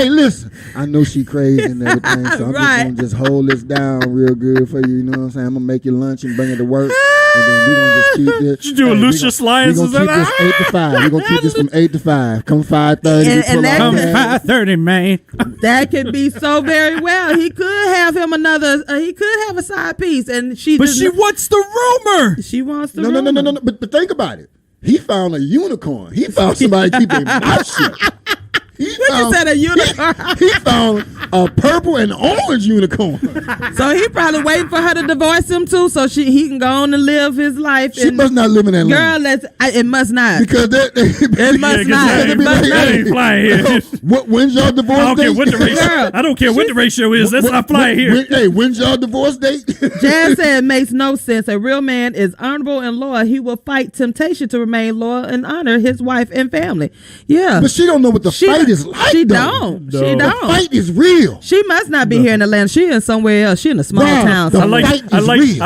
Speaker 10: listen. I know she crazy and everything, so I'm just gonna just hold this down real good for you. You know what I'm saying? I'm gonna make you lunch and bring it to work, and then we gonna just keep this.
Speaker 5: You doing Lucius Lyons?
Speaker 10: We gonna keep this 8 to 5. We gonna keep this from 8 to 5. Come 5:30.
Speaker 5: Come 5:30, man.
Speaker 9: That could be so very well. He could have him another. He could have a side piece, and she.
Speaker 5: But she wants the rumor.
Speaker 9: She wants the
Speaker 10: rumor. No. But think about it. He found a unicorn. He found somebody to keep their mouth shut.
Speaker 9: You said a unicorn.
Speaker 10: He found a purple and orange unicorn.
Speaker 9: So he probably waiting for her to divorce him too, so he can go on and live his life.
Speaker 10: She must not live in Atlanta.
Speaker 9: Girl, it must not.
Speaker 10: Because
Speaker 9: it must not.
Speaker 5: That ain't flying here.
Speaker 10: When's y'all divorce date?
Speaker 5: I don't care what the ratio is. That's not flying here.
Speaker 10: When's y'all divorce date?
Speaker 9: Jazz said it makes no sense. A real man is honorable and loyal. He will fight temptation to remain loyal and honor his wife and family. Yeah.
Speaker 10: But she don't know what the fight is like.
Speaker 9: She don't. No. She don't.
Speaker 10: The fight is real.
Speaker 9: She must not be here in Atlanta. She in somewhere else. She in a small town.
Speaker 5: I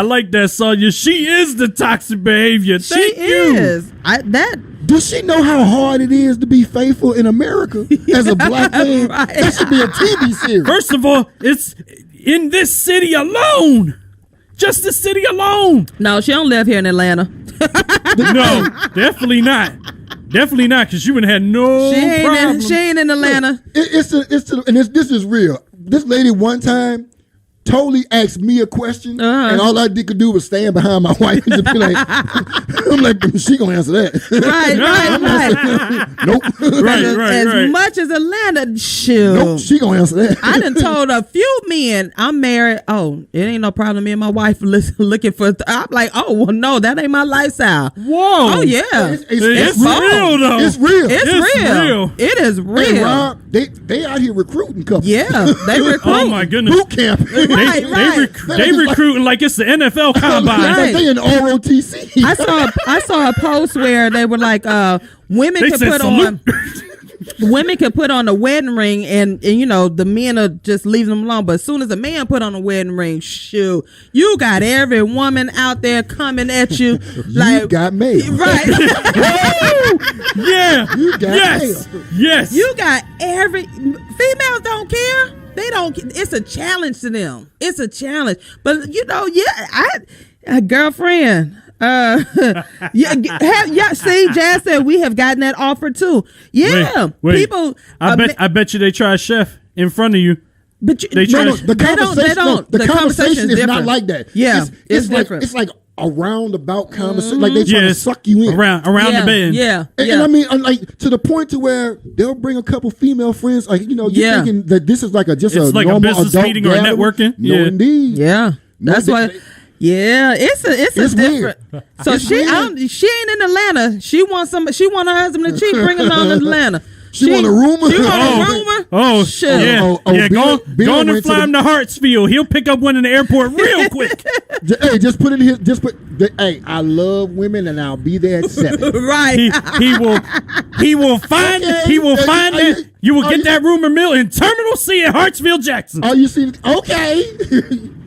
Speaker 5: like that, Sonya. She is the toxic behavior. Thank you.
Speaker 9: She is.
Speaker 10: Does she know how hard it is to be faithful in America as a black man? Right. That should be a TV series.
Speaker 5: First of all, it's in this city alone. Just the city alone.
Speaker 9: No, she don't live here in Atlanta.
Speaker 5: No, definitely not. Definitely not, because you would have had no problem.
Speaker 9: She ain't in Atlanta.
Speaker 10: This is real. This lady one time totally asked me a question, and all I could do was stand behind my wife and just be like, I'm like, she gonna answer that.
Speaker 9: Right.
Speaker 10: Nope.
Speaker 9: As much as Atlanta, shoot.
Speaker 10: Nope, she gonna answer that.
Speaker 9: I done told a few men I'm married. Oh, it ain't no problem. Me and my wife looking for. I'm like, oh well, no, that ain't my lifestyle.
Speaker 5: Whoa.
Speaker 9: Oh yeah,
Speaker 5: it's real though.
Speaker 10: It's real.
Speaker 9: It's real. It is real.
Speaker 10: Hey, Rob, they out here recruiting couples.
Speaker 9: Yeah, they recruit.
Speaker 5: Oh my goodness.
Speaker 10: Boot camp.
Speaker 5: They recruiting like it's the NFL combine.
Speaker 10: Like they in ROTC.
Speaker 9: I saw a post where they were like, women could put on. Women can put on a wedding ring and you know the men are just leaving them alone, but as soon as a man put on a wedding ring, shoot, you got every woman out there coming at you like
Speaker 10: you got mail,
Speaker 9: right?
Speaker 5: Yeah,
Speaker 10: you got
Speaker 5: mail. Yes,
Speaker 9: you got every. Females don't care. They don't. It's a challenge to them. It's a challenge, but you know, a girlfriend. See, Jazz said we have gotten that offer too. Yeah,
Speaker 5: wait.
Speaker 9: People.
Speaker 5: I bet you they try chef in front of you.
Speaker 9: But
Speaker 10: the conversation is not like that.
Speaker 9: Yeah,
Speaker 10: it's like
Speaker 9: different.
Speaker 10: it's like a roundabout conversation. Like they try to suck you in
Speaker 5: around the bend.
Speaker 9: Yeah,
Speaker 10: and I mean, like to the point to where they'll bring a couple female friends. Like you know, you're thinking that this is like a normal
Speaker 5: business
Speaker 10: adult
Speaker 5: meeting or networking.
Speaker 10: No, indeed.
Speaker 9: Yeah, that's why. Yeah, it's different.
Speaker 10: Weird.
Speaker 9: So she ain't in Atlanta. She want her husband to cheat. Bring him down to Atlanta.
Speaker 10: She want a rumor.
Speaker 9: She want a rumor.
Speaker 5: Oh
Speaker 9: shit.
Speaker 5: Yeah. Go on and fly him to Hartsfield. He'll pick up one in the airport real quick.
Speaker 10: Hey, just put it here. Hey, I love women, and I'll be there at 7.
Speaker 9: Right.
Speaker 5: He will find it. You will get that rumor mill in Terminal C at Hartsfield Jackson.
Speaker 10: Oh, you see? Okay.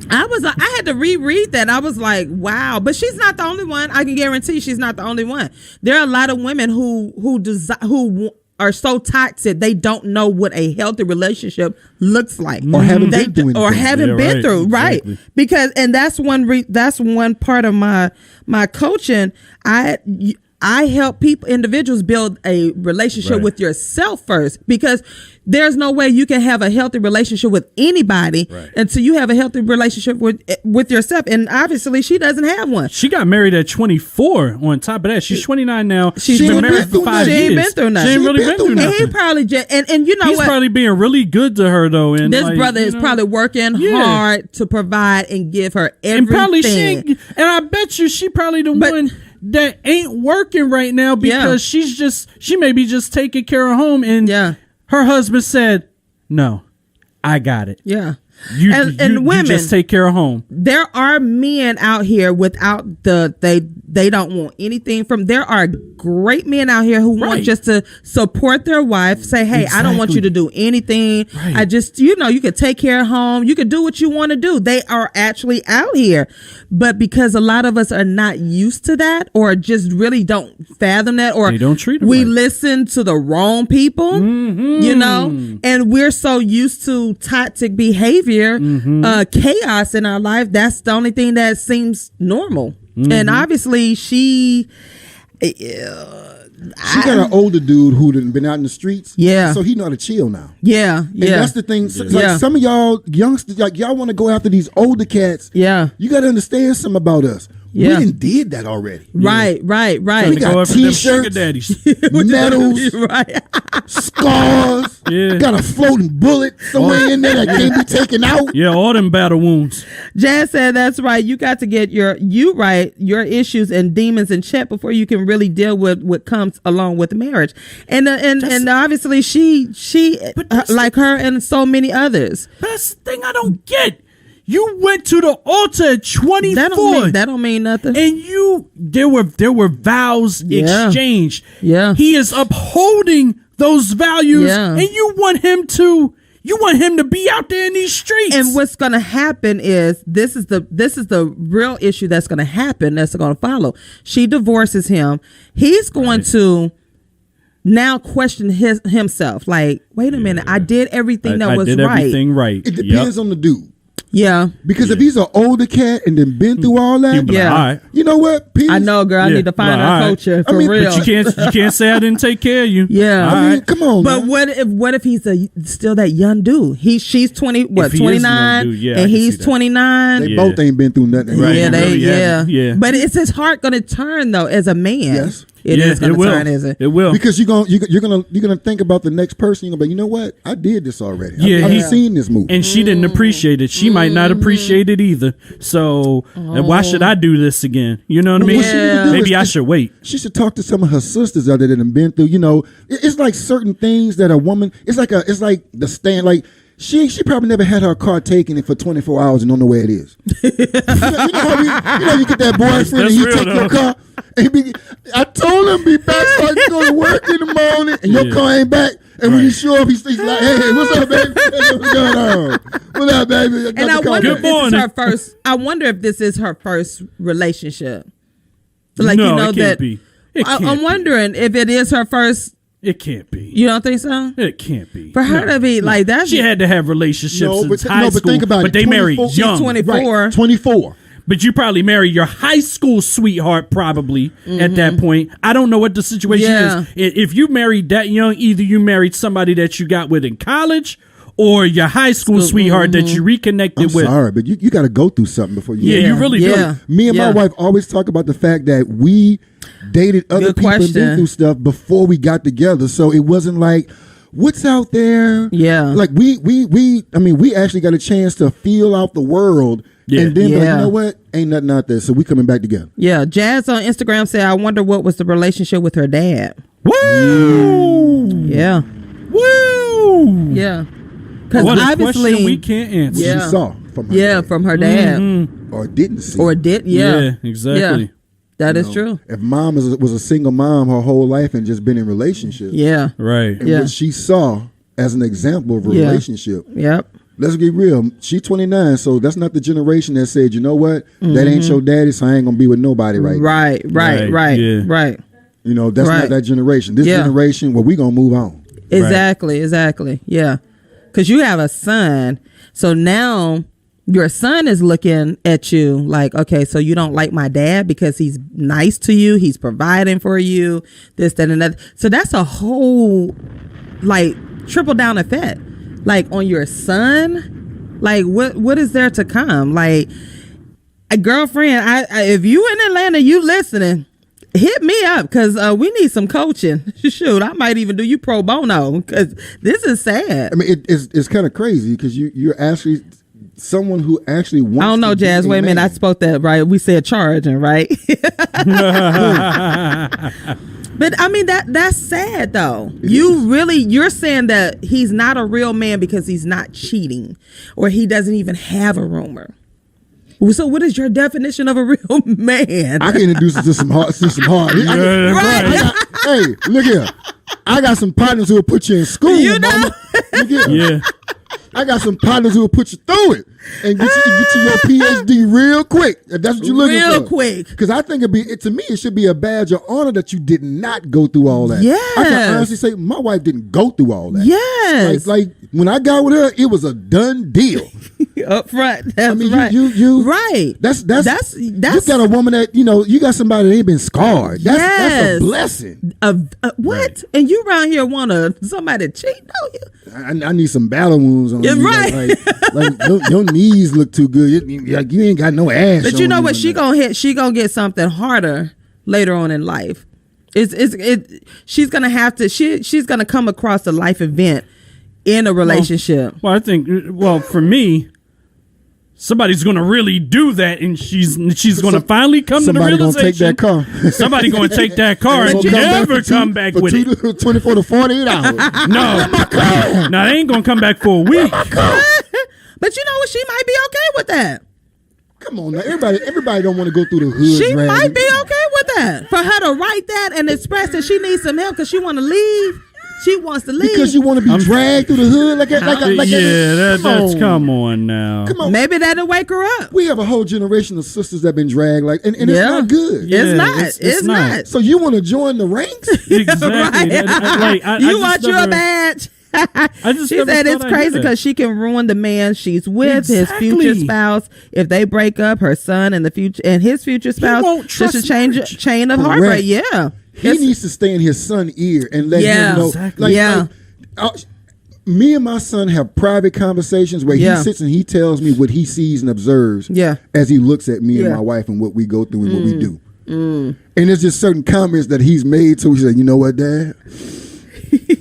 Speaker 9: I had to reread that. I was like, wow. But she's not the only one. I can guarantee she's not the only one. There are a lot of women who are so toxic they don't know what a healthy relationship looks like,
Speaker 10: or haven't been through
Speaker 9: right?
Speaker 5: Exactly.
Speaker 9: Because that's one part of my coaching. I help individuals build a relationship with yourself first, because there's no way you can have a healthy relationship with anybody until you have a healthy relationship with yourself. And obviously she doesn't have one.
Speaker 5: She got married at 24 on top of that. She's 29 now. She's been married for 5 years.
Speaker 9: She ain't been through nothing.
Speaker 5: She ain't really been through nothing.
Speaker 9: And he probably just, and you know
Speaker 5: he's
Speaker 9: what?
Speaker 5: probably being really good to her though. And
Speaker 9: this brother is probably working hard to provide and give her everything.
Speaker 5: And probably and I bet you she probably the one that ain't working right now because she may be just taking care of home, and her husband said, "No, I got it."
Speaker 9: Yeah.
Speaker 5: And women, you just take care of home.
Speaker 9: There are men out here without they don't want anything from. There are great men out here who want just to support their wife. Say, hey, I don't want you to do anything. Right. I just, you could take care of home. You could do what you want to do. They are actually out here, but because a lot of us are not used to that, or just really don't fathom that, or
Speaker 5: they don't treat them
Speaker 9: we listen to the wrong people, and we're so used to toxic behavior. Chaos in our life. That's the only thing that seems normal. And obviously she
Speaker 10: got an older dude who done been out in the streets. Yeah. So he know how to chill now.
Speaker 9: Yeah.
Speaker 10: And that's the thing. Like some of y'all youngsters, like y'all want to go after these older cats. Yeah. You got to understand something about us.
Speaker 9: Yeah.
Speaker 10: We did that already.
Speaker 9: Right.
Speaker 10: So we got t-shirts, medals, scars, got a floating bullet somewhere in there that can't be taken out.
Speaker 5: Yeah, all them battle wounds.
Speaker 9: Jazz said that's right. You got to get your issues and demons in check before you can really deal with what comes along with marriage. And obviously she like her and so many others.
Speaker 5: That's the thing I don't get. You went to the altar at 24.
Speaker 9: That don't mean nothing.
Speaker 5: And there were vows exchanged.
Speaker 9: Yeah.
Speaker 5: He is upholding those values, and you want him to be out there in these streets.
Speaker 9: And what's going to happen is this is the real issue that's going to happen. That's going to follow. She divorces him. He's going to now question himself. Like, wait a minute, I did everything that was right.
Speaker 5: Everything right.
Speaker 10: It depends on the dude.
Speaker 9: Yeah.
Speaker 10: Because if he's an older cat and then been through all that, you know what? Peace.
Speaker 9: I know, girl. I need to find a culture for real.
Speaker 5: But you can't say I didn't take care of you.
Speaker 9: Yeah.
Speaker 10: I mean, come on.
Speaker 9: But
Speaker 10: man.
Speaker 9: what if he's still that young dude? She's 29 and he's 29.
Speaker 10: They both ain't been through nothing.
Speaker 5: Right.
Speaker 9: Yeah. But is his heart going to turn though as a man?
Speaker 10: Yes.
Speaker 9: It is going to turn, is it?
Speaker 5: It will.
Speaker 10: Because you're gonna think about the next person. You're gonna be, you know what? I did this already.
Speaker 5: Yeah,
Speaker 10: I've seen this movie.
Speaker 5: And she didn't appreciate it. She might not appreciate it either. So why should I do this again? You know what I mean? Maybe I should wait.
Speaker 10: She should talk to some of her sisters out there that have been through. It's like certain things that a woman. It's like the stand. Like She probably never had her car taken for 24 hours and don't know where it is. you know you get that boyfriend and he take your car. And I told him be back so I can go to work in the morning and your car ain't back. And when he show up, he's like, hey, what's up, baby? What's going on? What's up, baby?
Speaker 9: And I wonder if this is her first. I wonder if this is her first relationship. Like,
Speaker 5: no,
Speaker 9: you know,
Speaker 5: it can't be.
Speaker 9: I'm wondering if it is her first.
Speaker 5: It can't be.
Speaker 9: You don't think so?
Speaker 5: It can't be.
Speaker 9: For her to be like that.
Speaker 5: She had to have relationships since high school.
Speaker 10: But think about it.
Speaker 5: But they married young.
Speaker 9: 24.
Speaker 10: Right, 24.
Speaker 5: But you probably married your high school sweetheart probably at that point. I don't know what the situation is. If you married that young, either you married somebody that you got with in college or your high school sweetheart that you reconnected with.
Speaker 10: I'm sorry, but you got to go through something before you.
Speaker 5: Yeah, you really do.
Speaker 10: Me and my wife always talk about the fact that we dated other people and been through stuff before we got together. So it wasn't like, what's out there?
Speaker 9: Yeah.
Speaker 10: Like we actually got a chance to feel out the world. Yeah. And then, be like, you know what? Ain't nothing out there. So we coming back together.
Speaker 9: Yeah. Jazz on Instagram said, I wonder what was the relationship with her dad.
Speaker 5: Woo!
Speaker 9: Yeah.
Speaker 5: Woo!
Speaker 9: Yeah. Because obviously
Speaker 5: we can't answer.
Speaker 10: She saw from her dad.
Speaker 9: From her dad.
Speaker 5: Mm-hmm.
Speaker 10: Or didn't see.
Speaker 9: Or did,
Speaker 5: Yeah, exactly.
Speaker 9: Yeah. That is true.
Speaker 10: If mom was a single mom her whole life and just been in relationships.
Speaker 9: Yeah.
Speaker 5: Right.
Speaker 10: And what she saw as an example of a relationship.
Speaker 9: Yep.
Speaker 10: Let's get real. She's 29, so that's not the generation that said, you know what? That ain't your daddy, so I ain't going to be with nobody right now.
Speaker 9: Right.
Speaker 10: You know, that's not that generation. This generation, well, we going to move on.
Speaker 9: Exactly. Yeah. Because you have a son, so now your son is looking at you like, okay, so you don't like my dad because he's nice to you, he's providing for you, this, that, and that. So that's a whole, like, triple down effect. Like, on your son, like, what is there to come? Like, a girlfriend, I if you in Atlanta, you listening, hit me up because we need some coaching. Shoot, I might even do you pro bono because this is sad.
Speaker 10: I mean, it's kind of crazy because you're actually someone who actually wants.
Speaker 9: I don't know, Jazz. Wait a minute, I spoke that right. We said charging, right? But I mean that's sad though. You're saying that he's not a real man because he's not cheating or he doesn't even have a rumor. So what is your definition of a real man?
Speaker 10: I can introduce you to some hard. Hey, look here. I got some partners who will put you in school. You know? Mama. Look here. Yeah. I got some partners who will put you through it and get you your PhD real quick. If that's what you're looking for. Real
Speaker 9: quick.
Speaker 10: Because I think to me, it should be a badge of honor that you did not go through all that.
Speaker 9: Yes.
Speaker 10: I can honestly say my wife didn't go through all that.
Speaker 9: Yes.
Speaker 10: Like when I got with her, it was a done deal.
Speaker 9: Up front. That's right.
Speaker 10: You
Speaker 9: right.
Speaker 10: That's you got a woman that, you got somebody that ain't been scarred. That's a blessing.
Speaker 9: What? Right. And you around here want somebody to cheat on you?
Speaker 10: I need some battle wounds on you.
Speaker 9: Right.
Speaker 10: Like your knees look too good. You ain't got no ass.
Speaker 9: But you know what? She gonna get something harder later on in life. She's gonna have to. She's gonna come across a life event in a relationship.
Speaker 5: Well, I think. Well, for me, somebody's going to really do that, and she's going to finally come to the realization. Somebody going to take that car and never come back with it.
Speaker 10: 24 to 48 hours.
Speaker 5: No, they ain't going to come back for a week.
Speaker 9: But you know what? She might be okay with that.
Speaker 10: Come on now, everybody don't want to go through the hood.
Speaker 9: She might be okay with that. For her to write that and express that she needs some help because she want to leave. She wants to leave
Speaker 10: because you want to be dragged through the hood like
Speaker 5: come on now.
Speaker 10: Come on.
Speaker 9: Maybe that'll wake her up.
Speaker 10: We have a whole generation of sisters that been dragged and it's not good.
Speaker 9: It's not.
Speaker 10: So you want to join the ranks?
Speaker 5: Exactly.
Speaker 9: Right. You want your badge? She said it's crazy because she can ruin the man she's with, his future spouse. If they break up, her son and his future spouse, just a chain of heartbreak. Yeah.
Speaker 10: He needs to stay in his son's ear and let him know.
Speaker 5: Exactly.
Speaker 10: Me and my son have private conversations where he sits and he tells me what he sees and observes as he looks at me and my wife and what we go through and what we do. And there's just certain comments that he's made. So he said, you know what, Dad?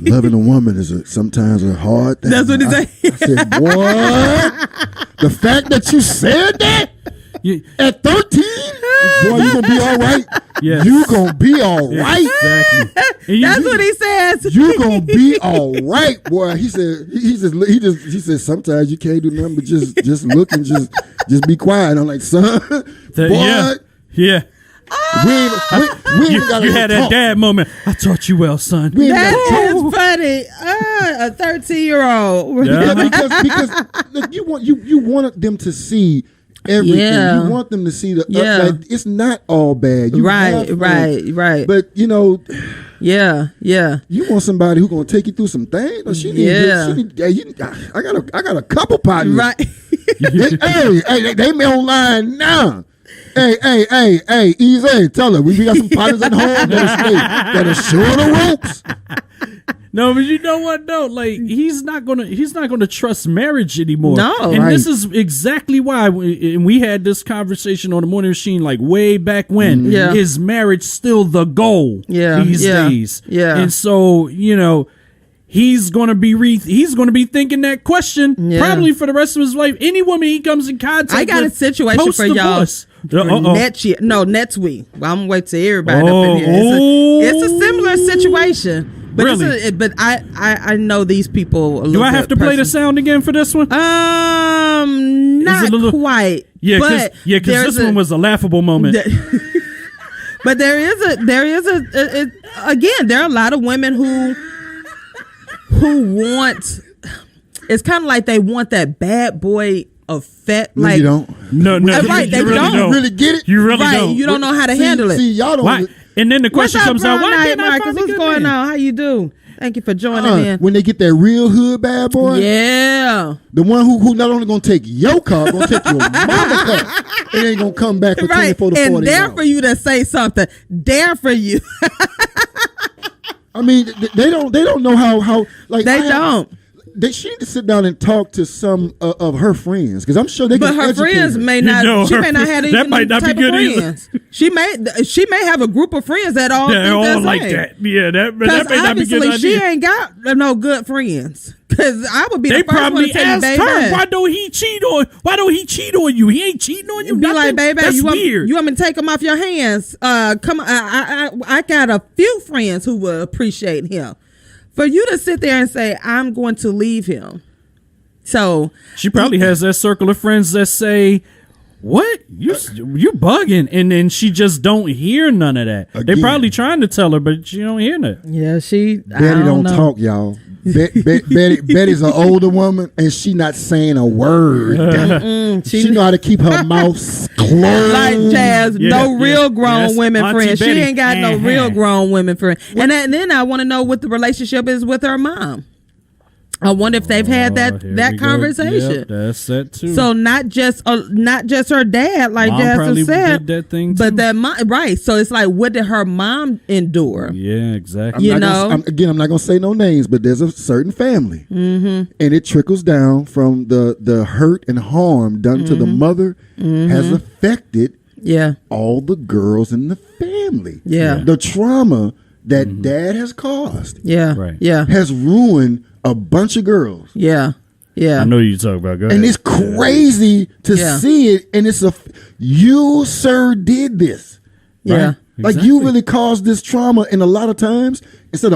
Speaker 10: Loving a woman is sometimes a hard thing.
Speaker 9: That's what he said.
Speaker 10: I said, what? The fact that you said that at 13? Boy, you gonna be all right.
Speaker 5: Yes.
Speaker 10: You gonna be all right.
Speaker 5: Exactly.
Speaker 9: That's what he says.
Speaker 10: You gonna be all right, boy. He said sometimes you can't do nothing but just look and just be quiet. I'm like, son, boy.
Speaker 5: Yeah.
Speaker 10: We
Speaker 5: You had that dad moment. I taught you well, son.
Speaker 9: That is funny. A 13-year-old.
Speaker 10: Yeah, because look, you want them to see everything.
Speaker 9: Yeah.
Speaker 10: You want them to see the like, it's not all bad.
Speaker 9: Right.
Speaker 10: But
Speaker 9: yeah.
Speaker 10: You want somebody who's gonna take you through some things. Or I got a couple partners.
Speaker 9: Right.
Speaker 10: They me online now. Hey, easy. Tell her we got some partners at home that'll show the ropes.
Speaker 5: No, but you know what though? Like he's not gonna trust marriage anymore.
Speaker 9: No,
Speaker 5: and this is exactly why. And we had this conversation on the Morning Machine like way back when.
Speaker 9: Yeah.
Speaker 5: Is marriage still the goal? These days.
Speaker 9: Yeah,
Speaker 5: and so he's gonna be thinking that question probably for the rest of his life. Any woman he comes in contact with,
Speaker 9: I got a situation for y'all. Next week. Well, I'm gonna wait till everybody up in here. It's a similar situation. But
Speaker 5: really?
Speaker 9: But I know these people.
Speaker 5: Do I have to play the sound again for this one?
Speaker 9: Not quite.
Speaker 5: Yeah, because this one was a laughable moment.
Speaker 9: But there is again, there are a lot of women who want. It's kind of like they want that bad boy effect.
Speaker 10: No,
Speaker 9: like
Speaker 10: you don't.
Speaker 5: No,
Speaker 9: right? They
Speaker 5: really
Speaker 9: don't
Speaker 10: really get it.
Speaker 5: You really
Speaker 9: right?
Speaker 5: don't.
Speaker 9: You don't know how to handle it.
Speaker 10: See, y'all don't.
Speaker 5: Why? And then the question comes out, why didn't I find a
Speaker 9: what's
Speaker 5: good
Speaker 9: going
Speaker 5: man?
Speaker 9: on? How you do? Thank you for joining in.
Speaker 10: When they get that real hood bad boy,
Speaker 9: Yeah.
Speaker 10: the one who not only gonna take your car, gonna take your mama's car. It ain't gonna come back for 24 to 48
Speaker 9: and dare
Speaker 10: hours.
Speaker 9: for you to say something. Dare for you.
Speaker 10: I mean, they don't know how like
Speaker 9: They don't.
Speaker 10: She need to sit down and talk to some of her friends because I'm sure they.
Speaker 9: But
Speaker 10: can
Speaker 9: her
Speaker 10: educate
Speaker 9: friends
Speaker 10: her.
Speaker 9: may not. She may not have
Speaker 5: that might not be
Speaker 9: type
Speaker 5: good
Speaker 9: of
Speaker 5: either.
Speaker 9: friends. She may have a group of friends that all
Speaker 5: They're
Speaker 9: think
Speaker 5: all
Speaker 9: the
Speaker 5: like
Speaker 9: same.
Speaker 5: that. Yeah, that may
Speaker 9: Because
Speaker 5: not be good.
Speaker 9: obviously she ain't got no good friends. Because I would be
Speaker 5: They
Speaker 9: the first one
Speaker 5: probably
Speaker 9: to tell you,
Speaker 5: asked
Speaker 9: baby.
Speaker 5: her, why don't he cheat on you? He ain't cheating on you.
Speaker 9: Be like,
Speaker 5: Nothing.
Speaker 9: baby,
Speaker 5: That's
Speaker 9: you
Speaker 5: weird.
Speaker 9: want me to take him off your hands? Come on, I got a few friends who will appreciate him. For you to sit there and say, I'm going to leave him. So
Speaker 5: She probably has that circle of friends that say, what? You're bugging. And then she just don't hear none of that. They probably trying to tell her, but she don't hear that.
Speaker 9: yeah,
Speaker 10: Betty don't talk, y'all. Betty's an older woman and she not saying a word. She know how to keep her mouth closed.
Speaker 9: Like Jazz, no real grown women
Speaker 5: Auntie
Speaker 9: friends.
Speaker 5: Betty.
Speaker 9: She ain't got no real grown women friends. And then I want to know what the relationship is with her mom. I wonder if they've had that conversation.
Speaker 5: Yep, that's that too.
Speaker 9: So not just her dad, like
Speaker 5: Mom
Speaker 9: Jazz
Speaker 5: probably
Speaker 9: said,
Speaker 5: did that thing too.
Speaker 9: but that mom, right? So it's like, what did her mom endure?
Speaker 5: Yeah, exactly.
Speaker 9: You
Speaker 10: I'm
Speaker 9: know,
Speaker 10: not gonna say no names, but there's a certain family, and it trickles down from the hurt and harm done to the mother has affected all the girls in the family.
Speaker 9: Yeah.
Speaker 10: The trauma that dad has caused has ruined a bunch of girls.
Speaker 9: Yeah.
Speaker 5: I know you talk about. Go ahead.
Speaker 10: And it's crazy to see it, and you, sir, did this.
Speaker 9: Yeah.
Speaker 10: Like you really caused this trauma, and a lot of times instead of